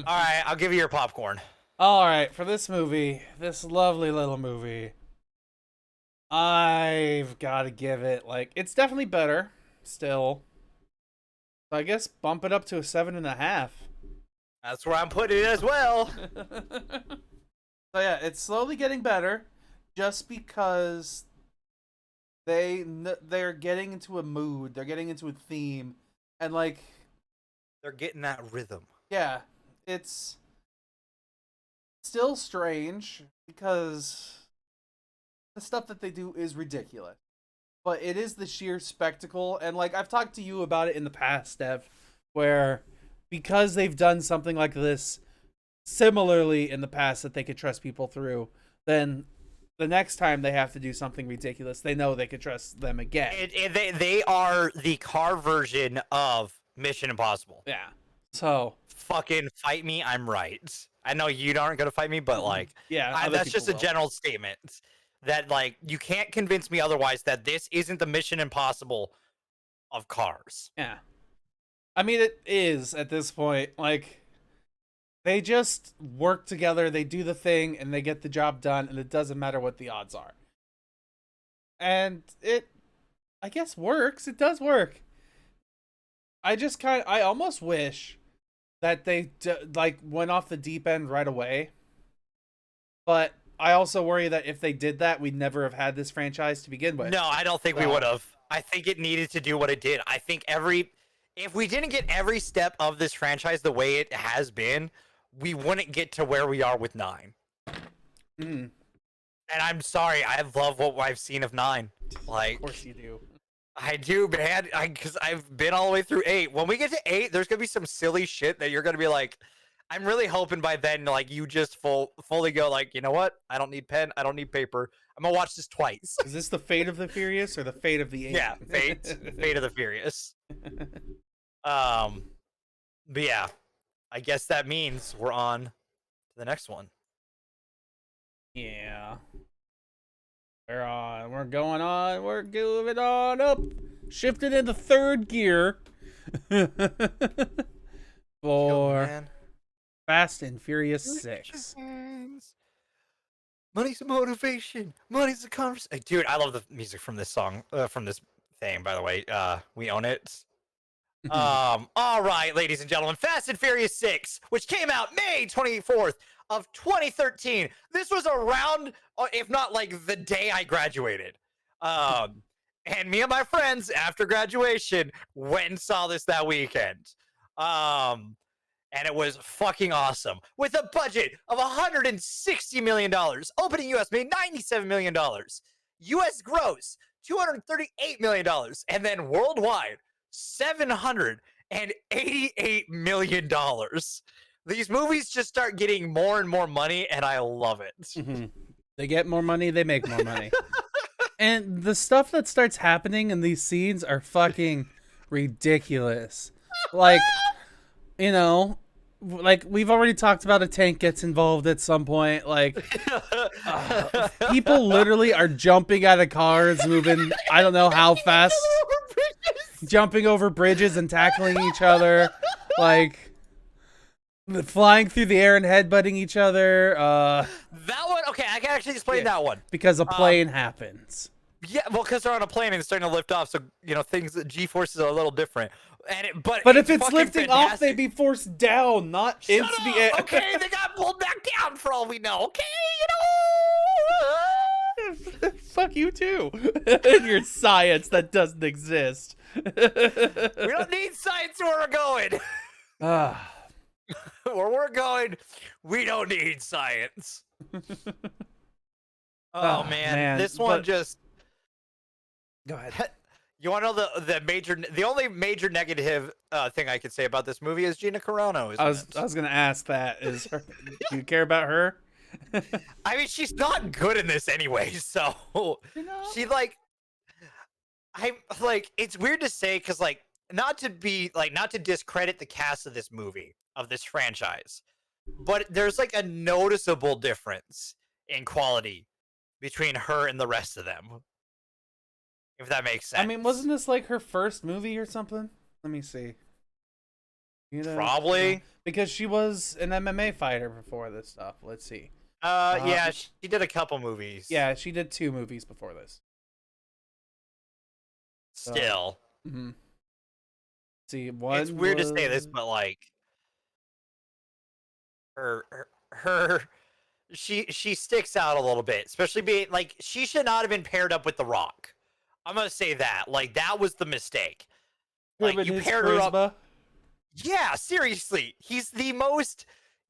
right, I'll give you your popcorn. Alright, for this movie, this lovely little movie, I've got to give it, like, it's definitely better, still. So I guess bump it up to a 7.5. That's where I'm putting it as well. So yeah, it's slowly getting better, just because they're getting into a mood, they're getting into a theme, and like They're getting that rhythm. yeah, it's still strange because the stuff that they do is ridiculous, but it is the sheer spectacle, and like I've talked to you about it in the past, Dev, where because they've done something like this similarly in the past that they could trust people through, then the next time they have to do something ridiculous, they know they could trust them again. They are the car version of Mission Impossible. Yeah. So fucking fight me, I'm right. I know you aren't gonna fight me, but like, yeah, that's just a will. general statement that like you can't convince me otherwise that this isn't the Mission Impossible of cars. Yeah. I mean, it is at this point. Like, they just work together, they do the thing, and they get the job done, and it doesn't matter what the odds are. And it, I guess, works. It does work. I almost wish that they like went off the deep end right away. But I also worry that if they did that, we'd never have had this franchise to begin with. No, I don't think we would have. I think it needed to do what it did. I think if we didn't get every step of this franchise the way it has been, we wouldn't get to where we are with 9. Mm. And I'm sorry, I love what I've seen of 9. Like, of course you do. I do, man. Because I've been all the way through 8. When we get to 8, there's gonna be some silly shit that you're gonna be like, I'm really hoping by then, like, you just fully go like, you know what? I don't need pen. I don't need paper. I'm gonna watch this twice. Is this the Fate of the Furious or the Fate of the 8? Yeah, Fate of the Furious. But yeah, I guess that means we're on to the next one. Yeah. We're on. We're going on. We're moving on up. Shifted into third gear. For Fast and Furious 6. Money's a motivation. Money's a conversation. Dude, I love the music from this song, from this thing, by the way. We own it. All right, ladies and gentlemen, Fast and Furious 6, which came out May 24th of 2013. This was around, if not like the day I graduated. And me and my friends after graduation went and saw this that weekend. And it was fucking awesome. With a budget of $160 million, opening US made $97 million. US gross, $238 million. And then worldwide, $788 million. These movies just start getting more and more money, and I love it. Mm-hmm. They get more money, they make more money. And the stuff that starts happening in these scenes are fucking ridiculous. Like, you know, like we've already talked about a tank gets involved at some point. Like people literally are jumping out of cars, moving. I don't know how fast, jumping over bridges and tackling each other, like flying through the air and headbutting each other. That one, okay, I can actually explain that one. Because a plane happens. Yeah, well, because they're on a plane and it's starting to lift off, so things, G forces are a little different. But if it's lifting off, they'd be forced down, not into the air. Okay, they got pulled back down for all we know. Okay, Fuck you too. And your science that doesn't exist. we don't need science where we're going. Where we're going, we don't need science. Oh man, this one just. Go ahead. You want to know the only major negative thing I could say about this movie is Gina Carano. I was gonna ask that. Do you care about her? I mean, she's not good in this anyway. So she it's weird to say because not to discredit the cast of this movie, of this franchise, but there's like a noticeable difference in quality between her and the rest of them. If that makes sense. I mean, wasn't this like her first movie or something? Let me see. Probably. Because she was an MMA fighter before this stuff. Let's see. Yeah, she did a couple movies. Yeah, she did 2 movies before this. Still. See, one it's weird to say this, but she sticks out a little bit, especially being she should not have been paired up with The Rock. I'm gonna say that. That was the mistake. You paired her up. Yeah, seriously. He's the most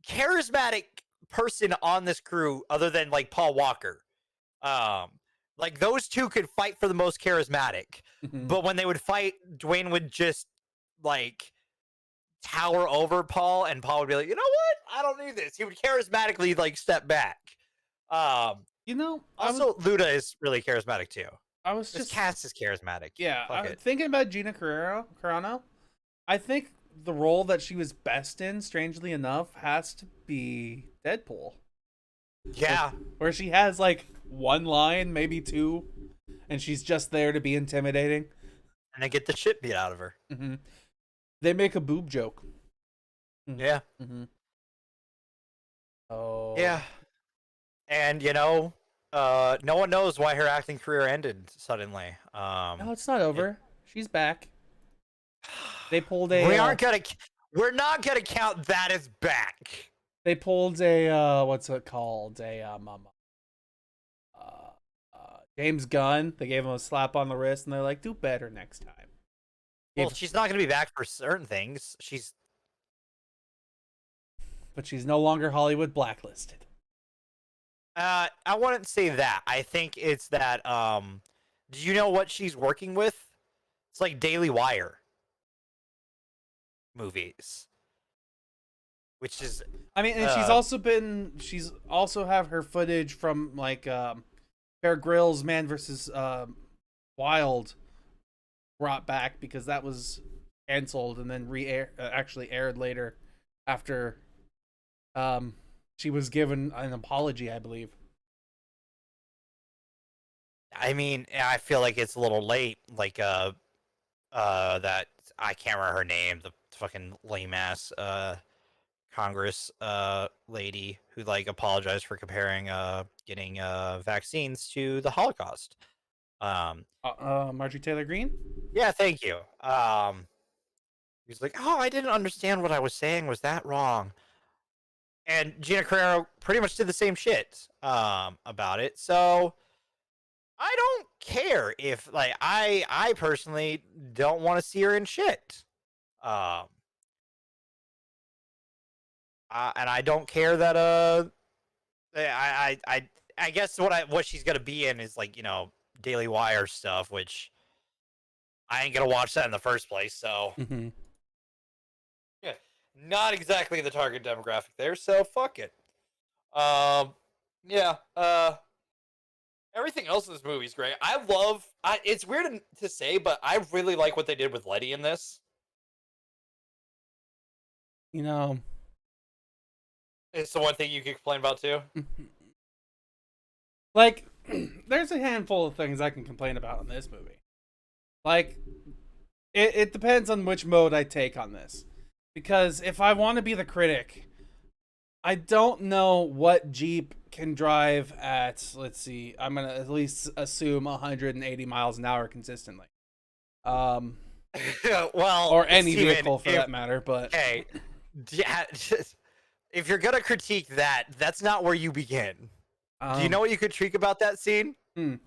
charismatic person on this crew other than Paul Walker. Those two could fight for the most charismatic. But when they would fight, Dwayne would just tower over Paul, and Paul would be like, you know what? I don't need this. He would charismatically step back. Also Luda is really charismatic too. This cast is charismatic. Yeah, I'm thinking about Gina Carano. I think the role that she was best in, strangely enough, has to be Deadpool. Yeah. Where she has one line, maybe 2, and she's just there to be intimidating. And they get the shit beat out of her. They make a boob joke. Yeah. Oh. Yeah. And, no one knows why her acting career ended suddenly. No, it's not over. She's back. They pulled a. We're not gonna count that as back. They pulled a what's it called? James Gunn. They gave him a slap on the wrist, and they're like, "Do better next time." Well, she's not gonna be back for certain things. But she's no longer Hollywood blacklisted. I wouldn't say that. I think it's that. Do you know what she's working with? It's like Daily Wire movies, which is. I mean, and she's also have her footage from Bear Grylls Man vs. Wild brought back because that was canceled and then actually aired later after she was given an apology, I believe. I mean, I feel like it's a little late. That I can't remember her name. The fucking lame ass Congress lady who apologized for comparing getting vaccines to the Holocaust. Marjorie Taylor Greene. Yeah, thank you. He's like, oh, I didn't understand what I was saying. Was that wrong? And Gina Carano pretty much did the same shit about it. So I don't care if I personally don't want to see her in shit. And I don't care that I guess what she's gonna be in is Daily Wire stuff, which I ain't gonna watch that in the first place. So yeah, not exactly the target demographic there. So fuck it. Yeah. Everything else in this movie is great. It's weird to say, but I really like what they did with Letty in this. you know, It's the one thing you could complain about too. like, there's a handful of things I can complain about in this movie. Like, it depends on which mode I take on this. Because if I want to be the critic, I don't know what Jeep can drive at, let's see, I'm going to at least assume 180 miles an hour consistently. Well, Or any Steven, vehicle for that matter, but... Okay, yeah, if you're gonna critique that, that's not where you begin. Do you know what you could critique about that scene? The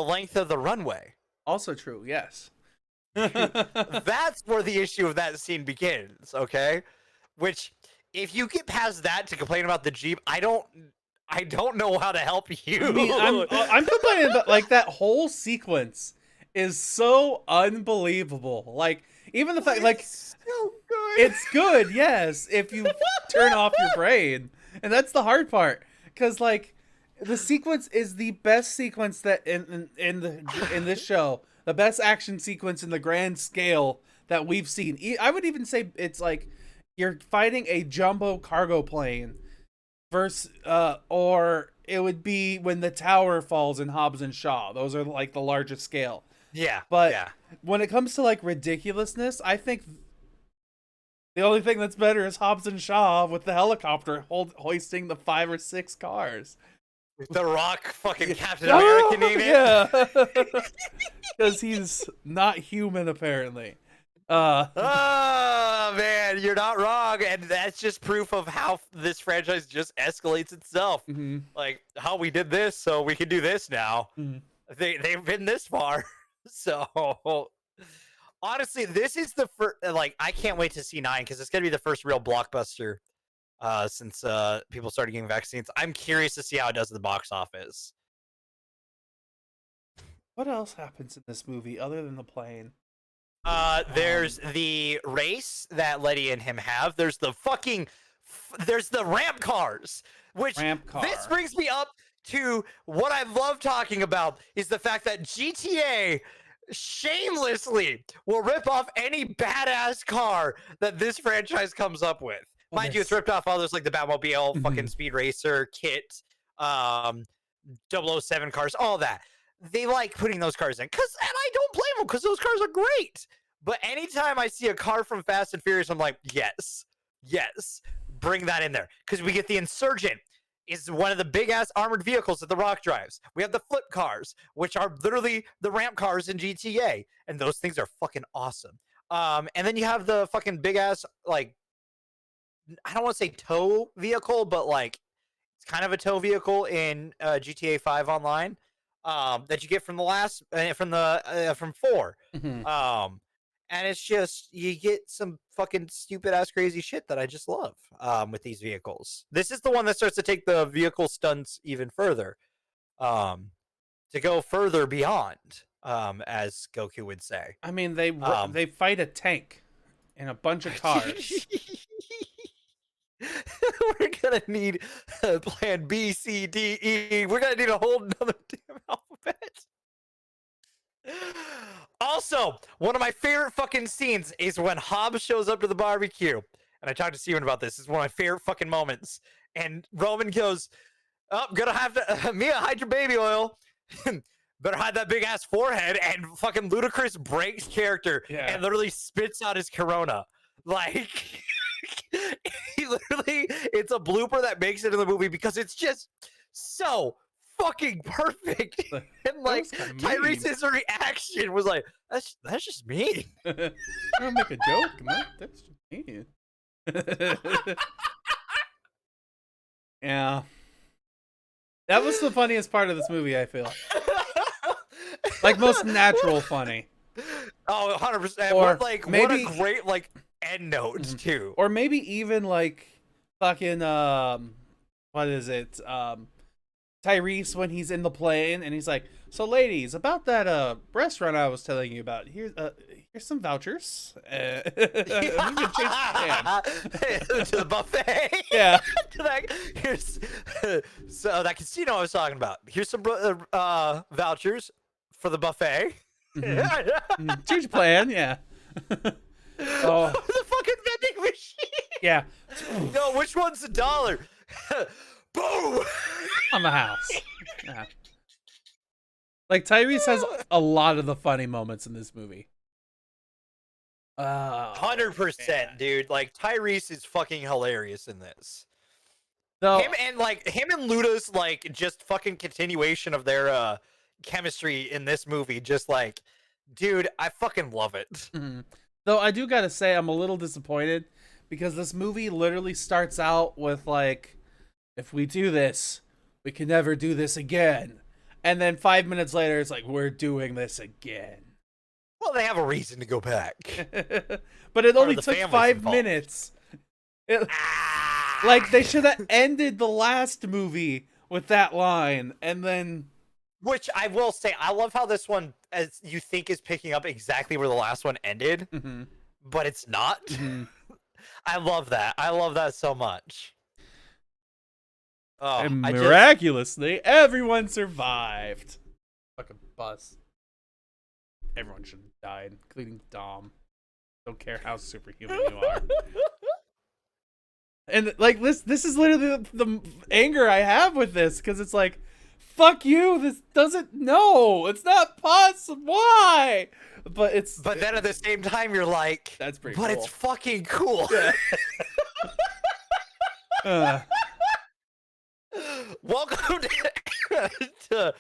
length of the runway. Also true, yes. That's where the issue of that scene begins, okay? Which, if you get past that to complain about the Jeep, I don't know how to help you. I mean, I'm complaining about, like, that whole sequence is so unbelievable. Like, even the fact, like, so good. It's good, yes, if you turn off your brain. And that's the hard part. Because, like, the sequence is the best sequence that in this show. The best action sequence in the grand scale that we've seen. I would even say it's like you're fighting a jumbo cargo plane versus, or it would be when the tower falls in Hobbs and Shaw. Those are like the largest scale. Yeah. But yeah. when it comes to like ridiculousness, I think the only thing that's better is Hobbs and Shaw with the helicopter hoisting the 5 or 6 cars. The Rock fucking Captain America name it. Yeah. Because he's not human, apparently. Oh, man, you're not wrong. And that's just proof of how this franchise just escalates itself. Mm-hmm. Like, how we did this, so we can do this now. Mm-hmm. They've been this far. So, honestly, this is the first, like, I can't wait to see 9 because it's going to be the first real blockbuster since people started getting vaccines. I'm curious to see how it does at the box office. What else happens in this movie other than the plane? There's the race that Letty and him have. There's the fucking, there's the ramp cars, which this brings me up to what I love talking about is the fact that GTA shamelessly will rip off any badass car that this franchise comes up with. Mind you, it's ripped off others like the Batmobile, fucking Speed Racer, Kit, 007 cars, all that. They like putting those cars in, and I don't blame them because those cars are great. But anytime I see a car from Fast and Furious, I'm like, yes, bring that in there. Because we get the Insurgent, is one of the big ass armored vehicles that The Rock drives. We have the flip cars, which are literally the ramp cars in GTA, and those things are fucking awesome. And then you have the fucking big ass, like, I don't want to say tow vehicle, but like it's kind of a tow vehicle in GTA 5 Online that you get from the last from 4. And it's just you get some fucking stupid ass crazy shit that I just love with these vehicles. This is the one that starts to take the vehicle stunts even further, to go further beyond, as Goku would say. I mean, they fight a tank and a bunch of cars. We're gonna need plan B, C, D, E. We're gonna need a whole nother damn alphabet. Also, one of my favorite fucking scenes is when Hobbs shows up to the barbecue. And I talked to Steven about this. It's one of my favorite fucking moments. And Roman goes, oh, gonna have to, Mia, hide your baby oil. Better hide that big ass forehead. And fucking Ludacris breaks character and literally spits out his Corona. Like, he literally, it's a blooper that makes it in the movie because it's just so fucking perfect. And like Tyrese's reaction was like, that's just mean. I don't make a joke, man. That's just mean. Yeah. That was the funniest part of this movie, I feel. Like most natural funny. Oh, 100%. Or like maybe, what a great like end note too. Or maybe even like fucking what is it? Tyrese when he's in the plane and he's like, so ladies, about that restaurant I was telling you about, here's some vouchers. You can change to the buffet. Yeah. So that casino I was talking about. Here's some vouchers for the buffet. Change plan, yeah. Oh. The fucking vending machine. Yeah. No, which one's the dollar? Boom! On the house. Yeah. Like, Tyrese has a lot of the funny moments in this movie. 100%, man. dude. Like, Tyrese is fucking hilarious in this. So, Him and Luda's like just fucking continuation of their chemistry in this movie, just like, dude, I fucking love it. mhm. Though I do gotta say, I'm a little disappointed because this movie literally starts out with like, if we do this, we can never do this again. And then 5 minutes later, it's like, we're doing this again. Well, they have a reason to go back. But it Or only the took family's 5 involved. minutes. It- Ah! like, they should have ended the last movie with that line. And then, Which I will say, I love how this one, as you think, is picking up exactly where the last one ended, mhm, but it's not. mhm. I love that. I love that so much. Oh, And I just, miraculously, everyone survived. Fucking bus. Everyone should have died, including Dom. Don't care how superhuman you are. And like this is literally the anger I have with this, because it's like, fuck you. This doesn't. No, it's not possible. Why? But it's. but then at the same time, you're like, That's pretty but cool. it's fucking cool. Yeah. Uh, Welcome to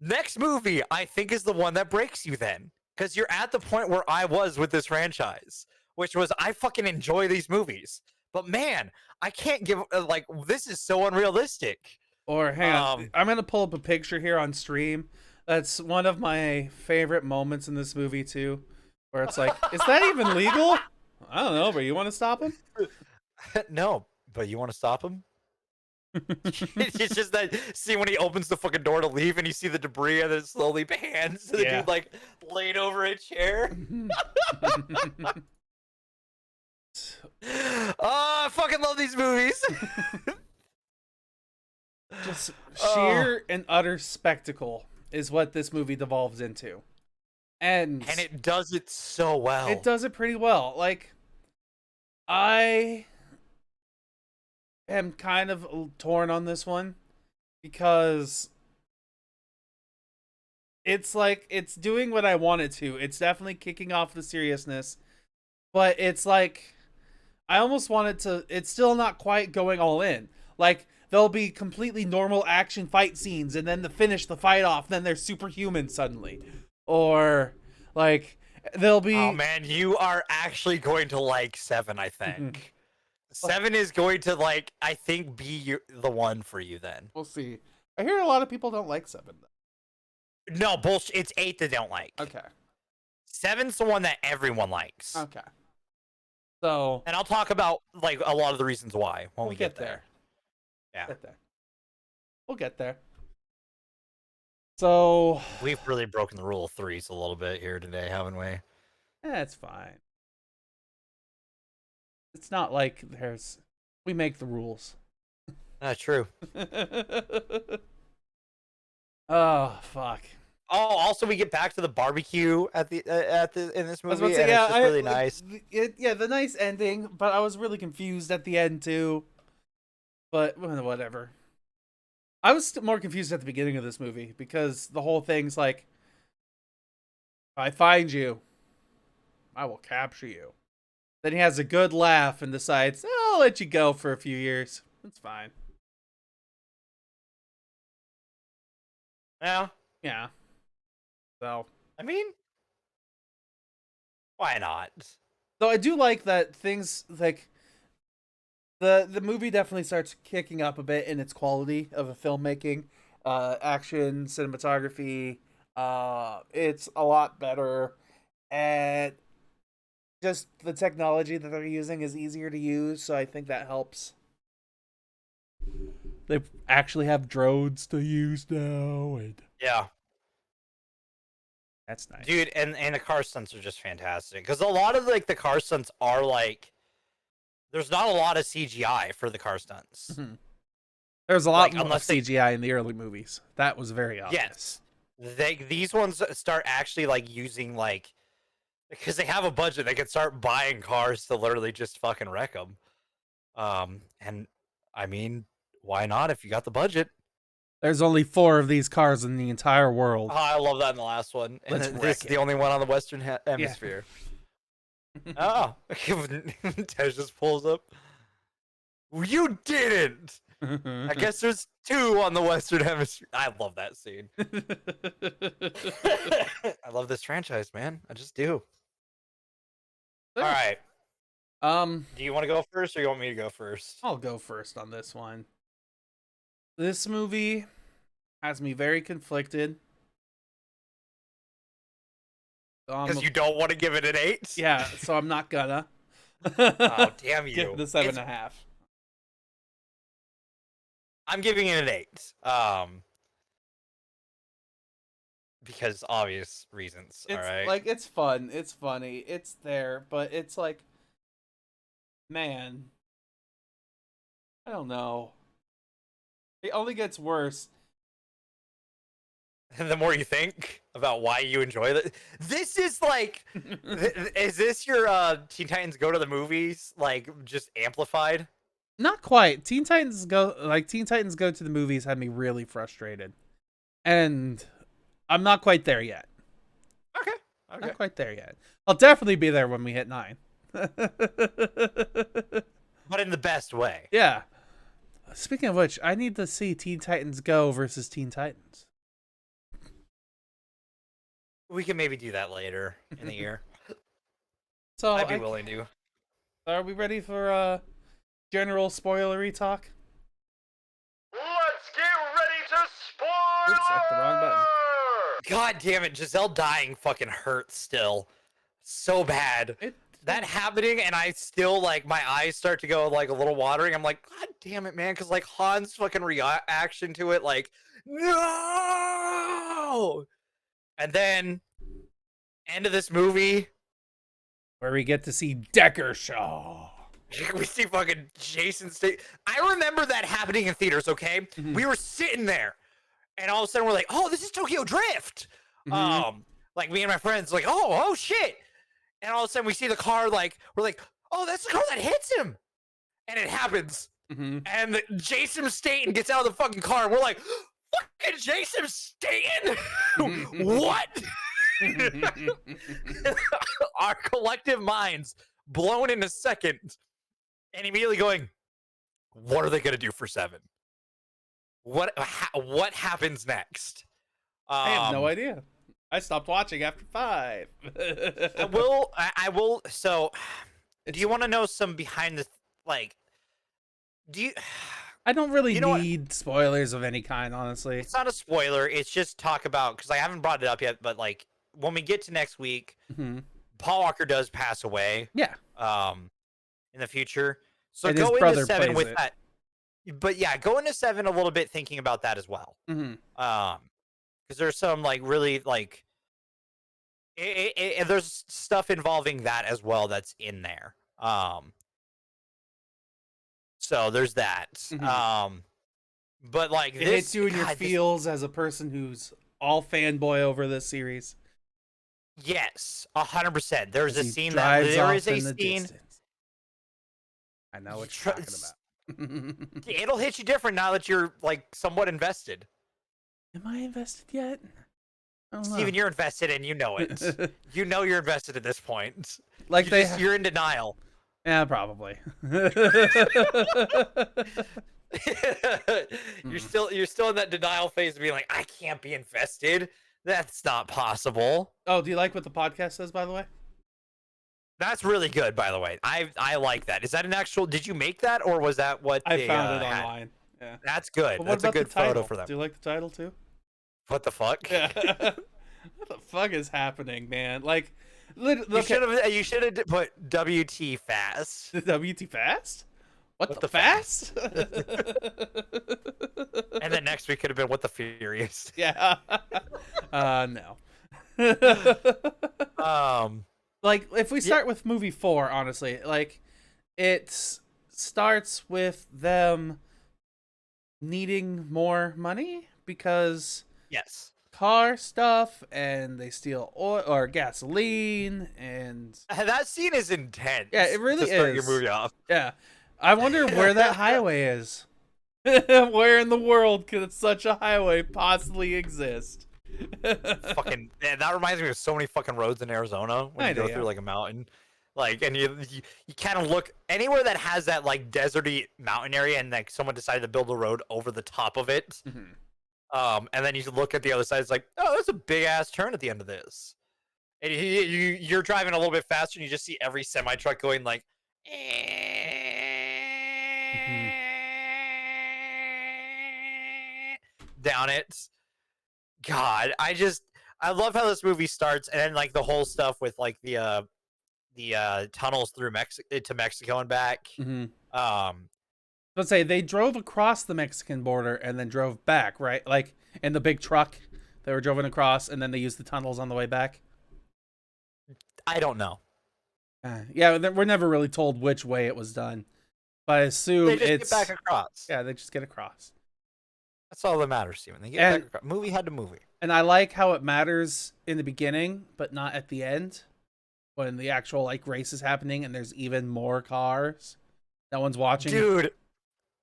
next movie. I think is the one that breaks you then, because you're at the point where I was with this franchise, which was I fucking enjoy these movies, but man, I can't give like this is so unrealistic. or hang on, Um, I'm gonna pull up a picture here on stream. That's one of my favorite moments in this movie too, where it's like, is that even legal? I don't know, but you want to stop him? No, but you want to stop him? It's just that see when he opens the fucking door to leave and you see the debris and then it slowly pans to the Yeah. dude like laid over a chair. Oh, I fucking love these movies. Just Oh. sheer and utter spectacle is what this movie devolves into. And it does it so well. it does it pretty well. Like, I am kind of torn on this one because it's like it's doing what I want it to. It's definitely kicking off the seriousness, but it's like I almost want it to. It's still not quite going all in. Like, there'll be completely normal action fight scenes, and then to finish the fight off, then they're superhuman suddenly, or like there'll be. Oh man, you are actually going to like 7, I think. 7 is going to like I think be the one for you then. We'll see. I hear a lot of people don't like 7. No, bullshit. It's 8 that don't like. Okay. 7's the one that everyone likes. Okay. So And I'll talk about like a lot of the reasons why when we get there. Yeah. Get there. We'll get there. So We've really broken the rule of threes a little bit here today, haven't we? it's fine. It's not like we make the rules. True. Oh fuck. Oh, also we get back to the barbecue at the in this I was movie, about to say, and yeah, it's just really nice. The nice ending, but I was really confused at the end too. But whatever. I was more confused at the beginning of this movie because the whole thing's like, if I find you, I will capture you. Then he has a good laugh and decides, I'll let you go for a few years. That's fine. Yeah. Yeah. So, I mean, why not? though I do like that things like the movie definitely starts kicking up a bit in its quality of a filmmaking, action, cinematography. It's a lot better, and just the technology that they're using is easier to use, so I think that helps. They actually have drones to use now, and Yeah. that's nice. Dude, and the car stunts are just fantastic because a lot of like the car stunts are like there's not a lot of CGI for the car stunts. Mhm. There's a lot Like, more unless they- CGI in the early movies. That was very obvious. Yes, these ones start actually like using like because they have a budget, they can start buying cars to literally just fucking wreck them. And I mean, why not if you got the budget? There's only 4 of these cars in the entire world. Oh, I love that in the last one. And Let's then wreck this is it. the only one on the Western Hemisphere. Oh, Tej just pulls up. You didn't. I guess there's 2 on the Western Hemisphere. I love that scene. I love this franchise, man. I just do. All right. Do you want to go first, or you want me to go first? I'll go first on this one. This movie has me very conflicted. Because you don't want to give it an 8? Yeah, so I'm not gonna. Oh, damn you. Give the 7.5. I'm giving it an 8. Because obvious reasons. It's all right. like, it's fun, it's funny, it's there, but it's like, man, I don't know. It only gets worse. And the more you think about why you enjoy it, this is like, is this your Teen Titans Go to the Movies, like, just amplified? Not quite. Teen Titans Go to the Movies had me really frustrated. And I'm not quite there yet. Okay. Not quite there yet. I'll definitely be there when we hit 9. But in the best way. Yeah. Speaking of which, I need to see Teen Titans Go versus Teen Titans. We can maybe do that later in the year. So I'd be willing to. Are we ready for general spoilery talk? Let's get ready to spoil! Oops, I hit the wrong button. God damn it, Giselle dying fucking hurts still. So bad. That happening, and I still, like, my eyes start to go, like, a little watering. I'm like, God damn it, man. Because, like, Han's fucking reaction to it, like, no! And then, end of this movie, where we get to see Decker Shaw. we see fucking Jason Statham. I remember that happening in theaters, okay? Mm-hmm. We were sitting there, and all of a sudden we're like, oh, this is Tokyo Drift. Mm-hmm. Like, me and my friends, like, oh, shit. And all of a sudden we see the car, like, we're like, oh, that's the car that hits him. And it happens. Mm-hmm. And Jason Statham gets out of the fucking car, and we're like, fucking Jason Statham? What? Our collective minds blown in a second, and immediately going, what are they going to do for 7? What happens next? I have no idea. I stopped watching after 5. I will. So, do you want to know some behind the, like, do you? I don't really know need spoilers of any kind, honestly. It's not a spoiler. It's just talk about, because I haven't brought it up yet, but, like, when we get to next week, Mm-hmm. Paul Walker does pass away. Yeah. In the future. So And go his into brother 7 plays with it. that. But yeah, go into 7 a little bit thinking about that as well. Mm-hmm. Because there's some, like, really, like, there's stuff involving that as well that's in there. So there's that. Mm-hmm. But, like, It this hits you in your God, feels as a person who's all fanboy over this series. Yes, 100%. There's a As he scene that drives there off is a in the scene. distance. I know what you're talking about. It'll hit you different now that you're, like, somewhat invested. Am I invested yet? I don't know. Steven, you're invested and you know it. You know you're invested at this point. Like You're in denial. Yeah, probably. You're still in that denial phase of being like, I can't be invested. That's not possible. Oh, do you like what the podcast says, by the way? That's really good, by the way. I like that. Is that an actual? Did you make that, or was that what I they, found it had? online. Yeah. That's good. But what That's a about good the title? photo for them. Do you like the title too? What the fuck? Yeah. What the fuck is happening, man? Like, You should have put WT fast. WT fast? What the fast? fast? And then next week could have been what the furious. Yeah. No. Like, if we start with movie 4, honestly, like, it starts with them needing more money because Yes. car stuff, and they steal oil or gasoline, and That scene is intense. yeah, it really to start is. your movie off. Yeah. I wonder where that highway is. Where in the world could such a highway possibly exist? Fucking, man, that reminds me of so many fucking roads in Arizona when you go through like a mountain. Like, and you kind of look anywhere that has that like deserty mountain area, and like someone decided to build a road over the top of it. And then you look at the other side, it's like, oh, there's a big ass turn at the end of this. And you're driving a little bit faster, and you just see every semi truck going like, down it. God, I love how this movie starts, and then like the whole stuff with like the tunnels through Mexico and back. Let's say they drove across the Mexican border and then drove back, right? Like in the big truck, they were driven across, and then they used the tunnels on the way back. I don't know. Yeah, we're never really told which way it was done, but I assume They just it's get back across. Yeah, they just get across. That's all that matters, Steven. They get back across. Movie had to movie. And I like how it matters in the beginning, but not at the end, when the actual like race is happening and there's even more cars. No one's watching. Dude,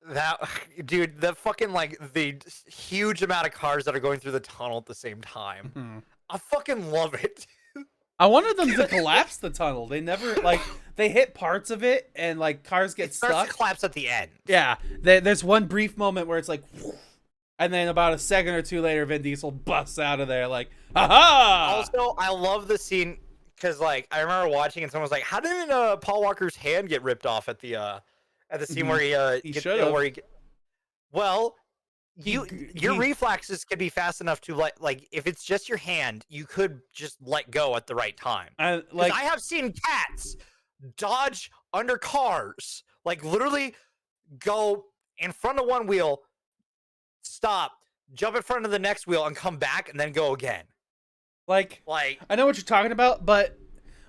the fucking like the huge amount of cars that are going through the tunnel at the same time. I fucking love it. I wanted them to collapse the tunnel. They never they hit parts of it and like cars get stuck. It starts to collapse at the end. Yeah, there's one brief moment where it's like, and then about a second or two later, Vin Diesel busts out of there like, aha! Also, I love the scene because like I remember watching and someone was like, "How did Paul Walker's hand get ripped off at the scene where he should have? Well, your reflexes could be fast enough to like if it's just your hand, you could just let go at the right time. I have seen cats dodge under cars, like literally go in front of one wheel, stop, jump in front of the next wheel, and come back and then go again. Like I know what you're talking about, but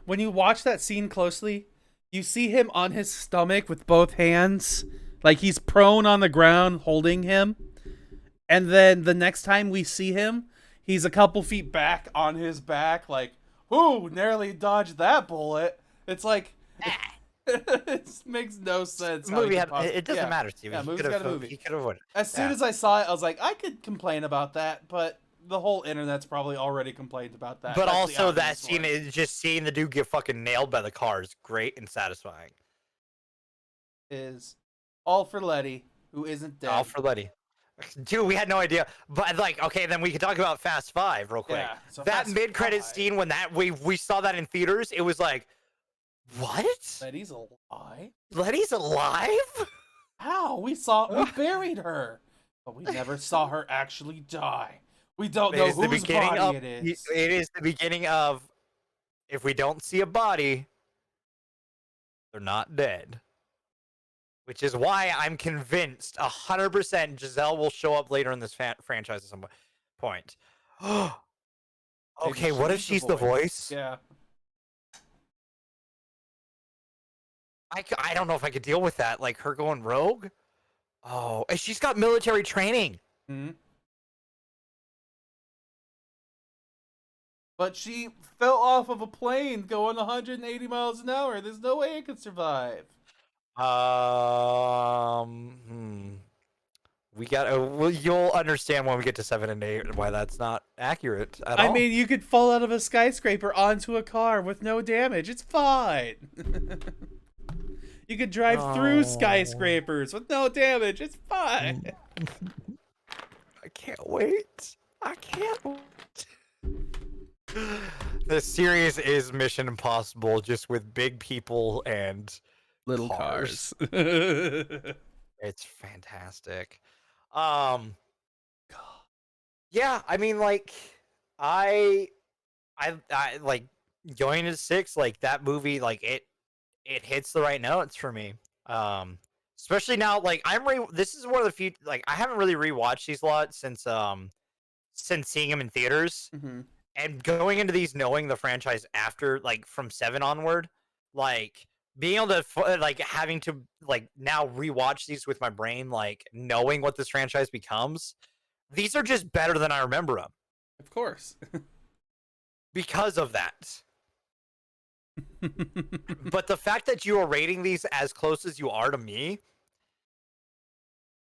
when you watch that scene closely, you see him on his stomach with both hands, like he's prone on the ground holding him. And then the next time we see him, he's a couple feet back on his back, like, ooh, nearly dodged that bullet. It's like, it makes no sense. It doesn't matter, Steven. Yeah, movie's got a movie. He could have won. As soon as I saw it, I was like, I could complain about that, but the whole internet's probably already complained about that. But that's also that scene is just seeing the dude get fucking nailed by the car is great and satisfying. Is all for Letty, who isn't dead. All for Letty. Dude, we had no idea. But like, okay, then we could talk about Fast 5 real quick. Yeah, so that mid-credit scene when we saw that in theaters, it was like, what? Letty's alive? Letty's alive? How? We buried her, but we never saw her actually die. We don't know whose body it is. It is the beginning of, if we don't see a body, they're not dead. Which is why I'm convinced 100% Giselle will show up later in this franchise at some point. Okay, what if she's the voice? Yeah. I don't know if I could deal with that. Like her going rogue. Oh, and she's got military training. But she fell off of a plane going 180 miles an hour. There's no way it could survive. We got. Well, you'll understand when we get to 7 and 8 why that's not accurate at all. I mean, you could fall out of a skyscraper onto a car with no damage. It's fine. You could drive through skyscrapers with no damage. It's fine. I can't wait. I can't wait. The series is Mission Impossible, just with big people and little cars. It's fantastic. Yeah, I mean, like, I like going into 6, like that movie, like it hits the right notes for me. Especially now, like this is one of the few, like I haven't really rewatched these a lot since seeing them in theaters. And going into these knowing the franchise after, like, from 7 onward, like, being able to, like, having to, like, now rewatch these with my brain, like, knowing what this franchise becomes, these are just better than I remember them. Of course. Because of that. But the fact that you are rating these as close as you are to me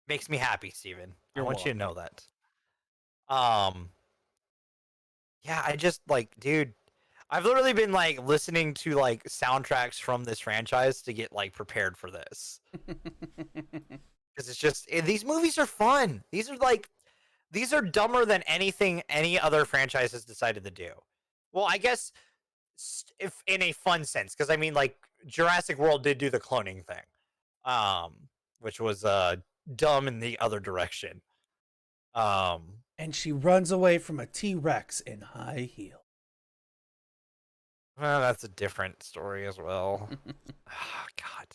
makes me happy, Steven. I You're want you to welcome. know that. Yeah, I just like, dude, I've literally been like listening to like soundtracks from this franchise to get like prepared for this. Because it's just these movies are fun. These are dumber than anything any other franchise has decided to do. Well, I guess if in a fun sense, because I mean, like Jurassic World did do the cloning thing, um, which was dumb in the other direction. Um, And she runs away from a T-Rex in high heels. well, that's a different story as well. Oh, God.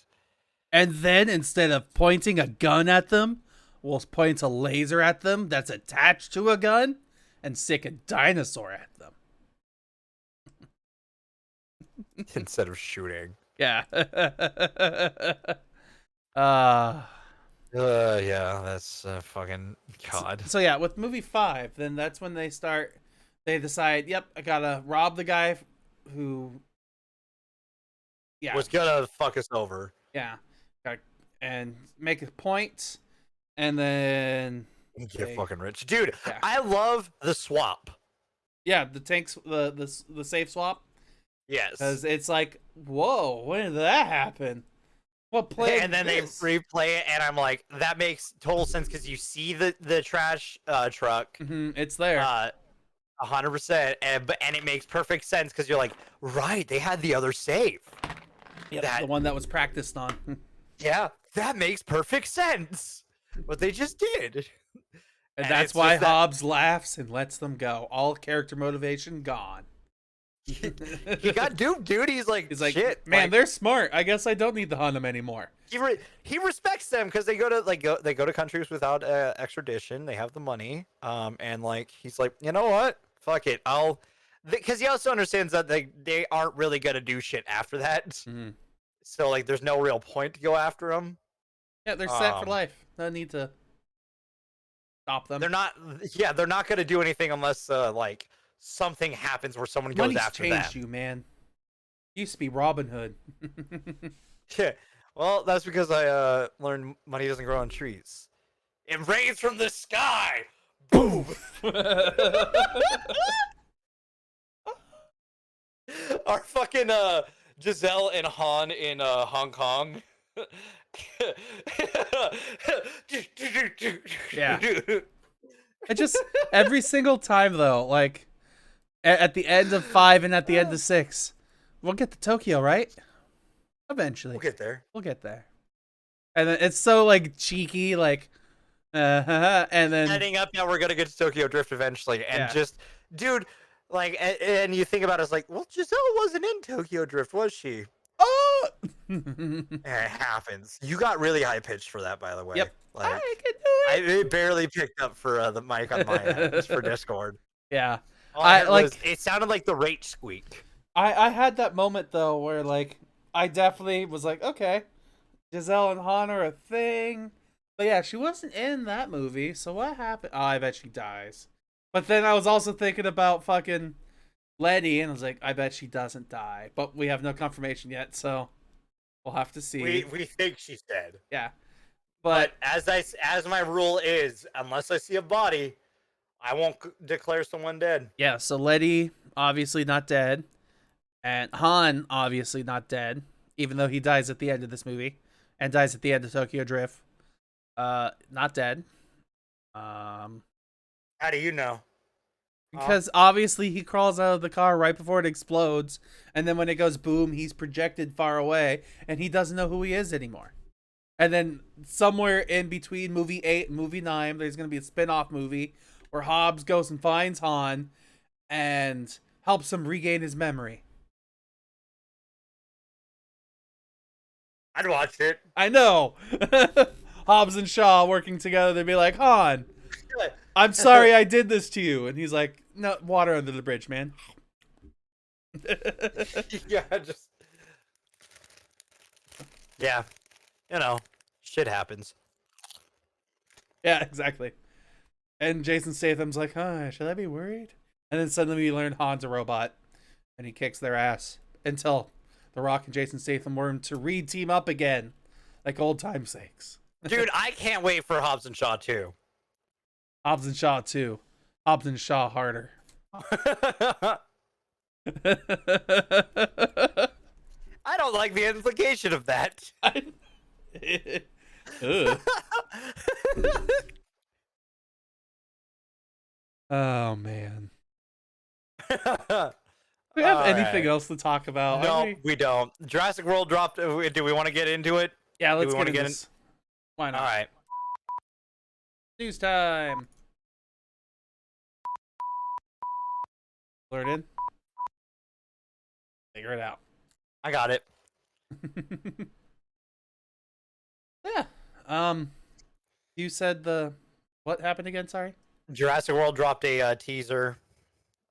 And then instead of pointing a gun at them, we'll point a laser at them that's attached to a gun and stick a dinosaur at them. Instead of shooting. Yeah. Yeah, that's fucking God. So yeah, with movie 5, then that's when they decide, yep, I gotta rob the guy who, yeah, Was gonna fuck us over. yeah, and make a point, and then Get fucking rich, dude. Yeah. I love the swap. yeah, the tanks, the safe swap, Yes, because it's like, whoa, when did that happen? What play? and then this? they replay it, and I'm like, that makes total sense because you see the trash truck, It's there. 100%, and it makes perfect sense because you're like, right, they had the other save. Yep, the one that was practiced on. Yeah, that makes perfect sense. What they just did. And And that's it's why just that- Hobbs laughs and lets them go. All character motivation gone. He got duped, dude. He's like, shit, man, like, they're smart. I guess I don't need to hunt them anymore. he respects them because they go to countries without extradition. They have the money, and like he's like, you know what? Fuck it, because he also understands that they aren't really gonna do shit after that. Mhm. So like, there's no real point to go after them. Yeah, they're set for life. No need to stop them. They're not. Yeah, they're not gonna do anything unless like something happens where someone goes Money's after changed them. you, man. Used to be Robin Hood. Yeah. Well, that's because I learned money doesn't grow on trees. It rains from the sky. Boom. Our fucking Giselle and Han in Hong Kong. Yeah. It just every single time though, like at the end of 5 and at the end of 6, we'll get to Tokyo, right? Eventually, We'll get there. we'll get there. And then it's so like cheeky, like, and then Heading up now, we're gonna get to Tokyo Drift eventually, and Yeah. just, dude, like, and you think about it, it's like, well, Giselle wasn't in Tokyo Drift, was she? oh, And it happens. You got really high pitched for that, by the way. Yep. Like, I can do it. it barely picked up for the mic on my end, just for Discord. Yeah, All I I heard like. was, it sounded like the rate squeak. I had that moment though where like I definitely was like, okay, Giselle and Han are a thing. But yeah, she wasn't in that movie, so what happened? Oh, I bet she dies. But then I was also thinking about fucking Letty, and I was like, I bet she doesn't die. But we have no confirmation yet, so we'll have to see. We think she's dead. Yeah. But But as my rule is, unless I see a body, I won't declare someone dead. yeah, so Letty obviously not dead. And Han obviously not dead, even though he dies at the end of this movie and dies at the end of Tokyo Drift. Not dead. How do you know? Because obviously he crawls out of the car right before it explodes, and then when it goes boom, he's projected far away, and he doesn't know who he is anymore. And then somewhere in between movie 8 and movie 9, there's going to be a spin-off movie where Hobbs goes and finds Han and helps him regain his memory. I'd watch it. I know. Hobbs and Shaw working together, they'd be like, Han, I'm sorry I did this to you. And he's like, no, water under the bridge, man. Yeah, just. Yeah, you know, shit happens. Yeah, exactly. And Jason Statham's like, huh, should I be worried? And then suddenly we learn Han's a robot, and he kicks their ass until The Rock and Jason Statham were to re-team up again, like old time's sakes. Dude, I can't wait for Hobbs and Shaw 2. Hobbs and Shaw 2. Hobbs and Shaw harder. I don't like the implication of that. Ugh. Oh man. Do we have anything else to talk about? No, we don't. Jurassic World dropped. Do we want to get into it? Yeah, let's we wanna get get into this. Why not? All right. News time. Alert in. Figure it out. I got it. Yeah. You said what happened again? Sorry. Jurassic World dropped a teaser.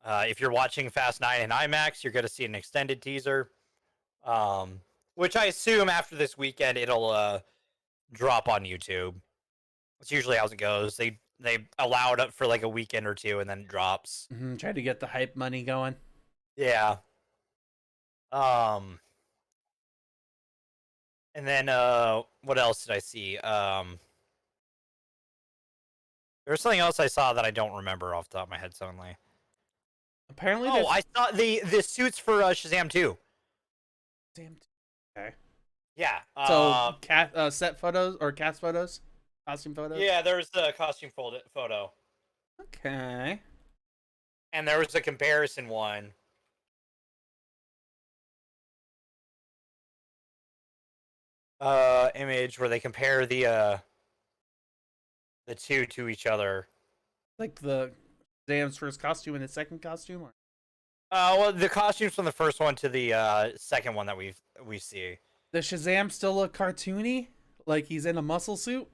If you're watching Fast 9 in IMAX, you're going to see an extended teaser. Which I assume after this weekend it'll drop on YouTube. That's usually how it goes. They allow it up for like a weekend or two and then it drops. Try to get the hype money going. Yeah. And then what else did I see? There was something else I saw that I don't remember off the top of my head suddenly. Apparently, Oh, I saw the suits for Shazam 2. Damn. Okay. Yeah. So, set photos or cast photos, costume photos. Yeah, there was the costume photo, Okay. and there was a comparison one. Image where they compare the two to each other. Like the Shazam's first costume and his second costume, or Well, the costumes from the first one to the second one that we see. does Shazam still look cartoony? Like he's in a muscle suit?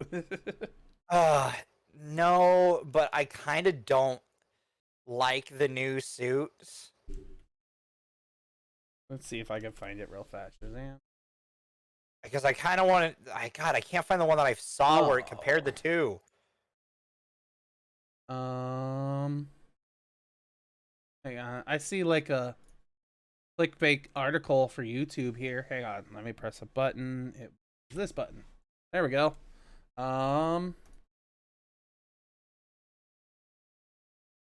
No, but I kind of don't like the new suits. Let's see if I can find it real fast. Shazam. Because I kind of want to. I can't find the one that I saw where it compared the two. Hang on. I see like a clickbait article for YouTube here. Hang on. Let me press a button. It's this button. There we go.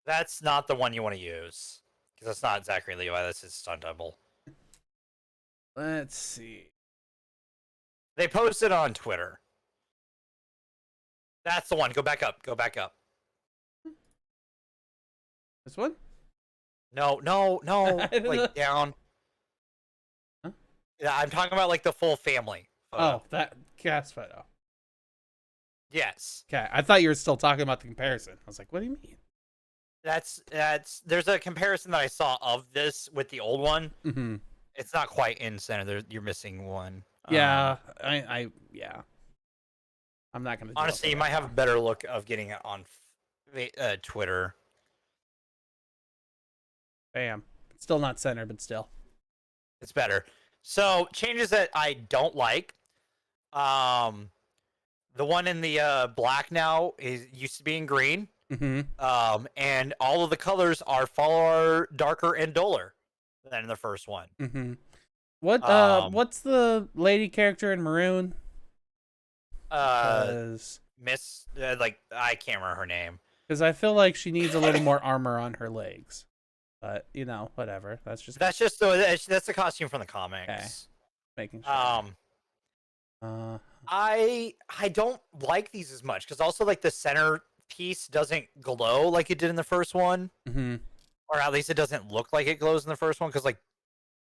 That's not the one you want to use. Because that's not exactly Levi. That's his stunt double. Let's see. They posted on Twitter. That's the one. Go back up. Go back up. This one? No. Like down. Huh? Yeah, I'm talking about like the full family photo. Oh, that cast photo. Yes. Okay, I thought you were still talking about the comparison. I was like, what do you mean? That's there's a comparison that I saw of this with the old one. Mm-hmm. It's not quite in center. You're missing one. Yeah, yeah. I'm not gonna. Honestly, you might have a better look of getting it on Twitter. Bam. Still not center, but still. It's better. So changes that I don't like. The one in the black now used to be in green. Mm-hmm. And all of the colors are far darker and duller than the first one. Mm-hmm. What's the lady character in maroon? Miss, like I can't remember her name. Because I feel like she needs a little more armor on her legs. But you know, whatever. That's just the costume from the comics. Okay. Making sure. I don't like these as much because also like the center piece doesn't glow like it did in the first one, Mm-hmm. or at least it doesn't look like it glows in the first one because like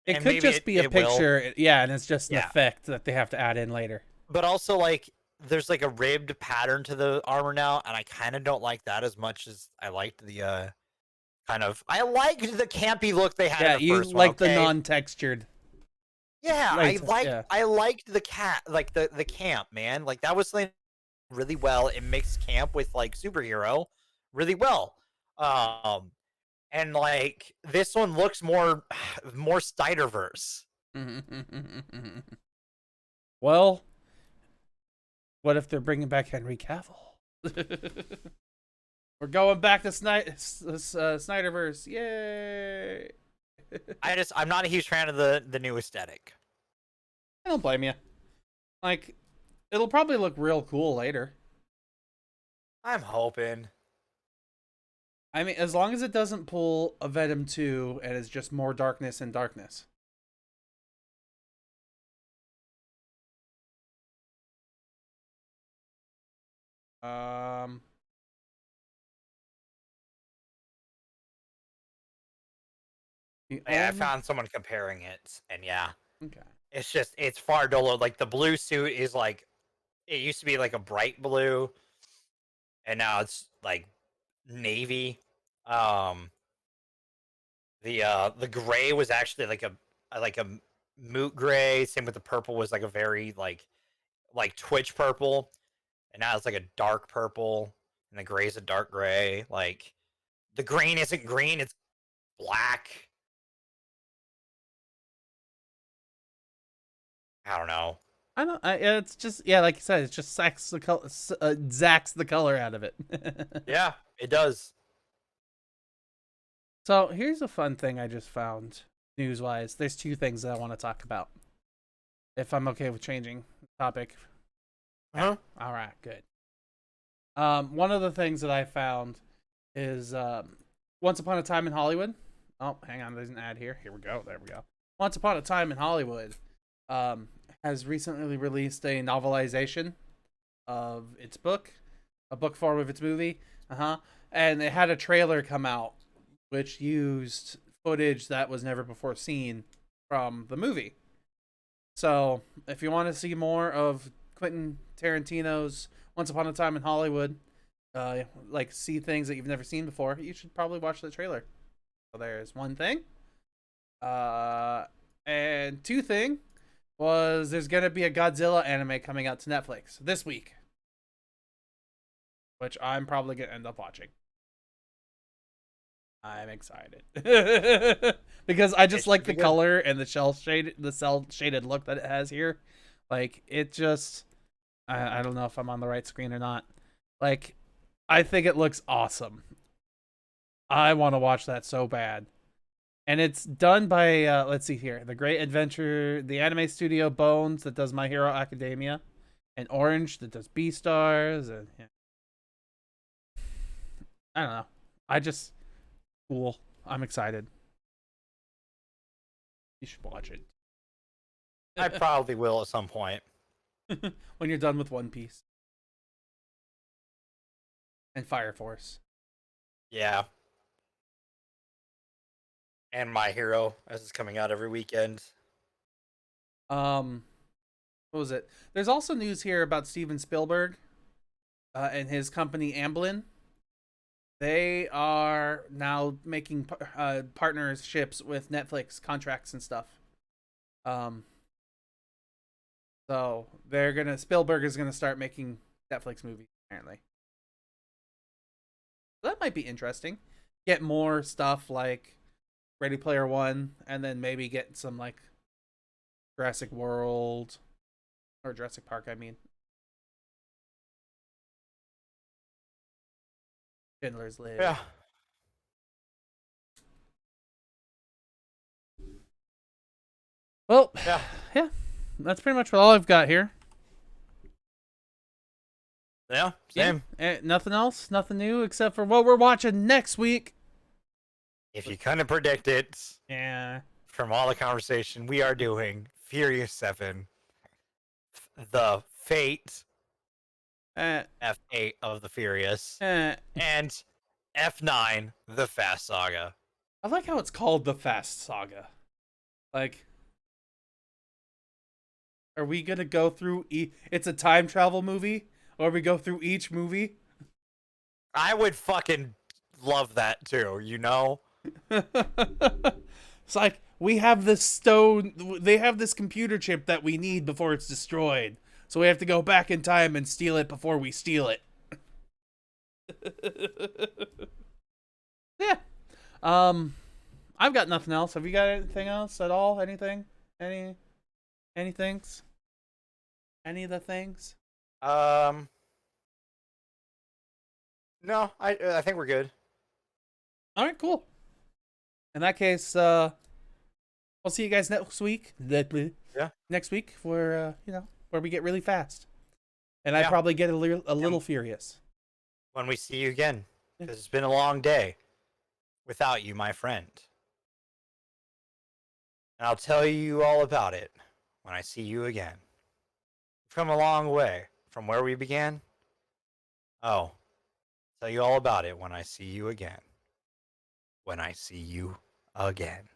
It could just be a picture, yeah, and it's just an Yeah. effect that they have to add in later. But also like there's like a ribbed pattern to the armor now, and I kind of don't like that as much as I liked the I liked the campy look they had. Yeah, in the you first like one, the okay? non-textured. Yeah, Yeah. I liked the the camp, man. Like that was something really well. It mixed camp with like superhero really well. And like this one looks more Snyderverse. Well, what if they're bringing back Henry Cavill? We're going back to Snyderverse. Yay! I'm not a huge fan of the new aesthetic. I don't blame you. Like, it'll probably look real cool later. I'm hoping. I mean, as long as it doesn't pull a Venom 2 and is just more darkness and darkness. Um, Yeah, I found someone comparing it, and yeah, Okay. it's far duller. Like the blue suit is like it used to be like a bright blue, and now it's like navy. Um, the gray was actually like a moot gray. Same with the purple was like a very like Twitch purple, and now it's like a dark purple, and the gray is a dark gray. Like the green isn't green; it's black. I don't know. I don't. It's just like you said. It's just sacks the color, zacks the color out of it. Yeah, it does. So here's a fun thing I just found news-wise. There's two things that I want to talk about. If I'm okay with changing the topic. Huh? All right, good. One of the things that I found is Once Upon a Time in Hollywood. Oh, hang on, there's an ad here. Here we go. There we go. Once Upon a Time in Hollywood has recently released a novelization of its book, a book form of its movie. And it had a trailer come out which used footage that was never before seen from the movie. So, if you want to see more of Quentin Tarantino's Once Upon a Time in Hollywood, like see things that you've never seen before, you should probably watch the trailer. So there's one thing. And two thing was there's gonna be a Godzilla anime coming out to Netflix this week, which I'm probably gonna end up watching. I'm excited because I just like the color and the cell shaded look that it has here. Like it just, I don't know if I'm on the right screen or not. Like, I think it looks awesome. I want to watch that so bad. And it's done by let's see here, the Great Adventure, the anime studio Bones that does My Hero Academia, and Orange that does Beastars, and yeah. I don't know. Cool. I'm excited. You should watch it. I probably will at some point. When you're done with One Piece and Fire Force. Yeah. And My Hero, as it's coming out every weekend. What was it? There's also news here about Steven Spielberg and his company Amblin. They are now making partnerships with Netflix contracts and stuff. So Spielberg is gonna start making Netflix movies apparently. That might be interesting. Get more stuff like Ready Player One, and then maybe get some like Jurassic World or Jurassic Park. I mean, Schindler's List. Yeah. Well, Yeah. yeah. That's pretty much all I've got here. Yeah, same. Nothing else, nothing new except for what we're watching next week. If you couldn't predict it, Yeah. from all the conversation, we are doing Furious 7, the Fate, F8 of the Furious, I and F9, the Fast Saga. like how it's called the Fast Saga. Like, are we gonna go through? It's a time travel movie, or we go through each movie? I would fucking love that too, you know? It's like we have this stone. They have this computer chip that we need before it's destroyed, so we have to go back in time and steal it before we steal it. Yeah. I've got nothing else. Have you got anything else at all? Anything? Anythings? Any of the things? No, I think we're good. All right, cool. In that case, I'll see you guys next week. Yeah. Next week where where we get really fast, and I Yeah. probably get a little furious. When we see you again, Yeah. because it's been a long day without you, my friend. And I'll tell you all about it when I see you again. We've come a long way from where we began. Oh, tell you all about it when I see you again. When I see you again.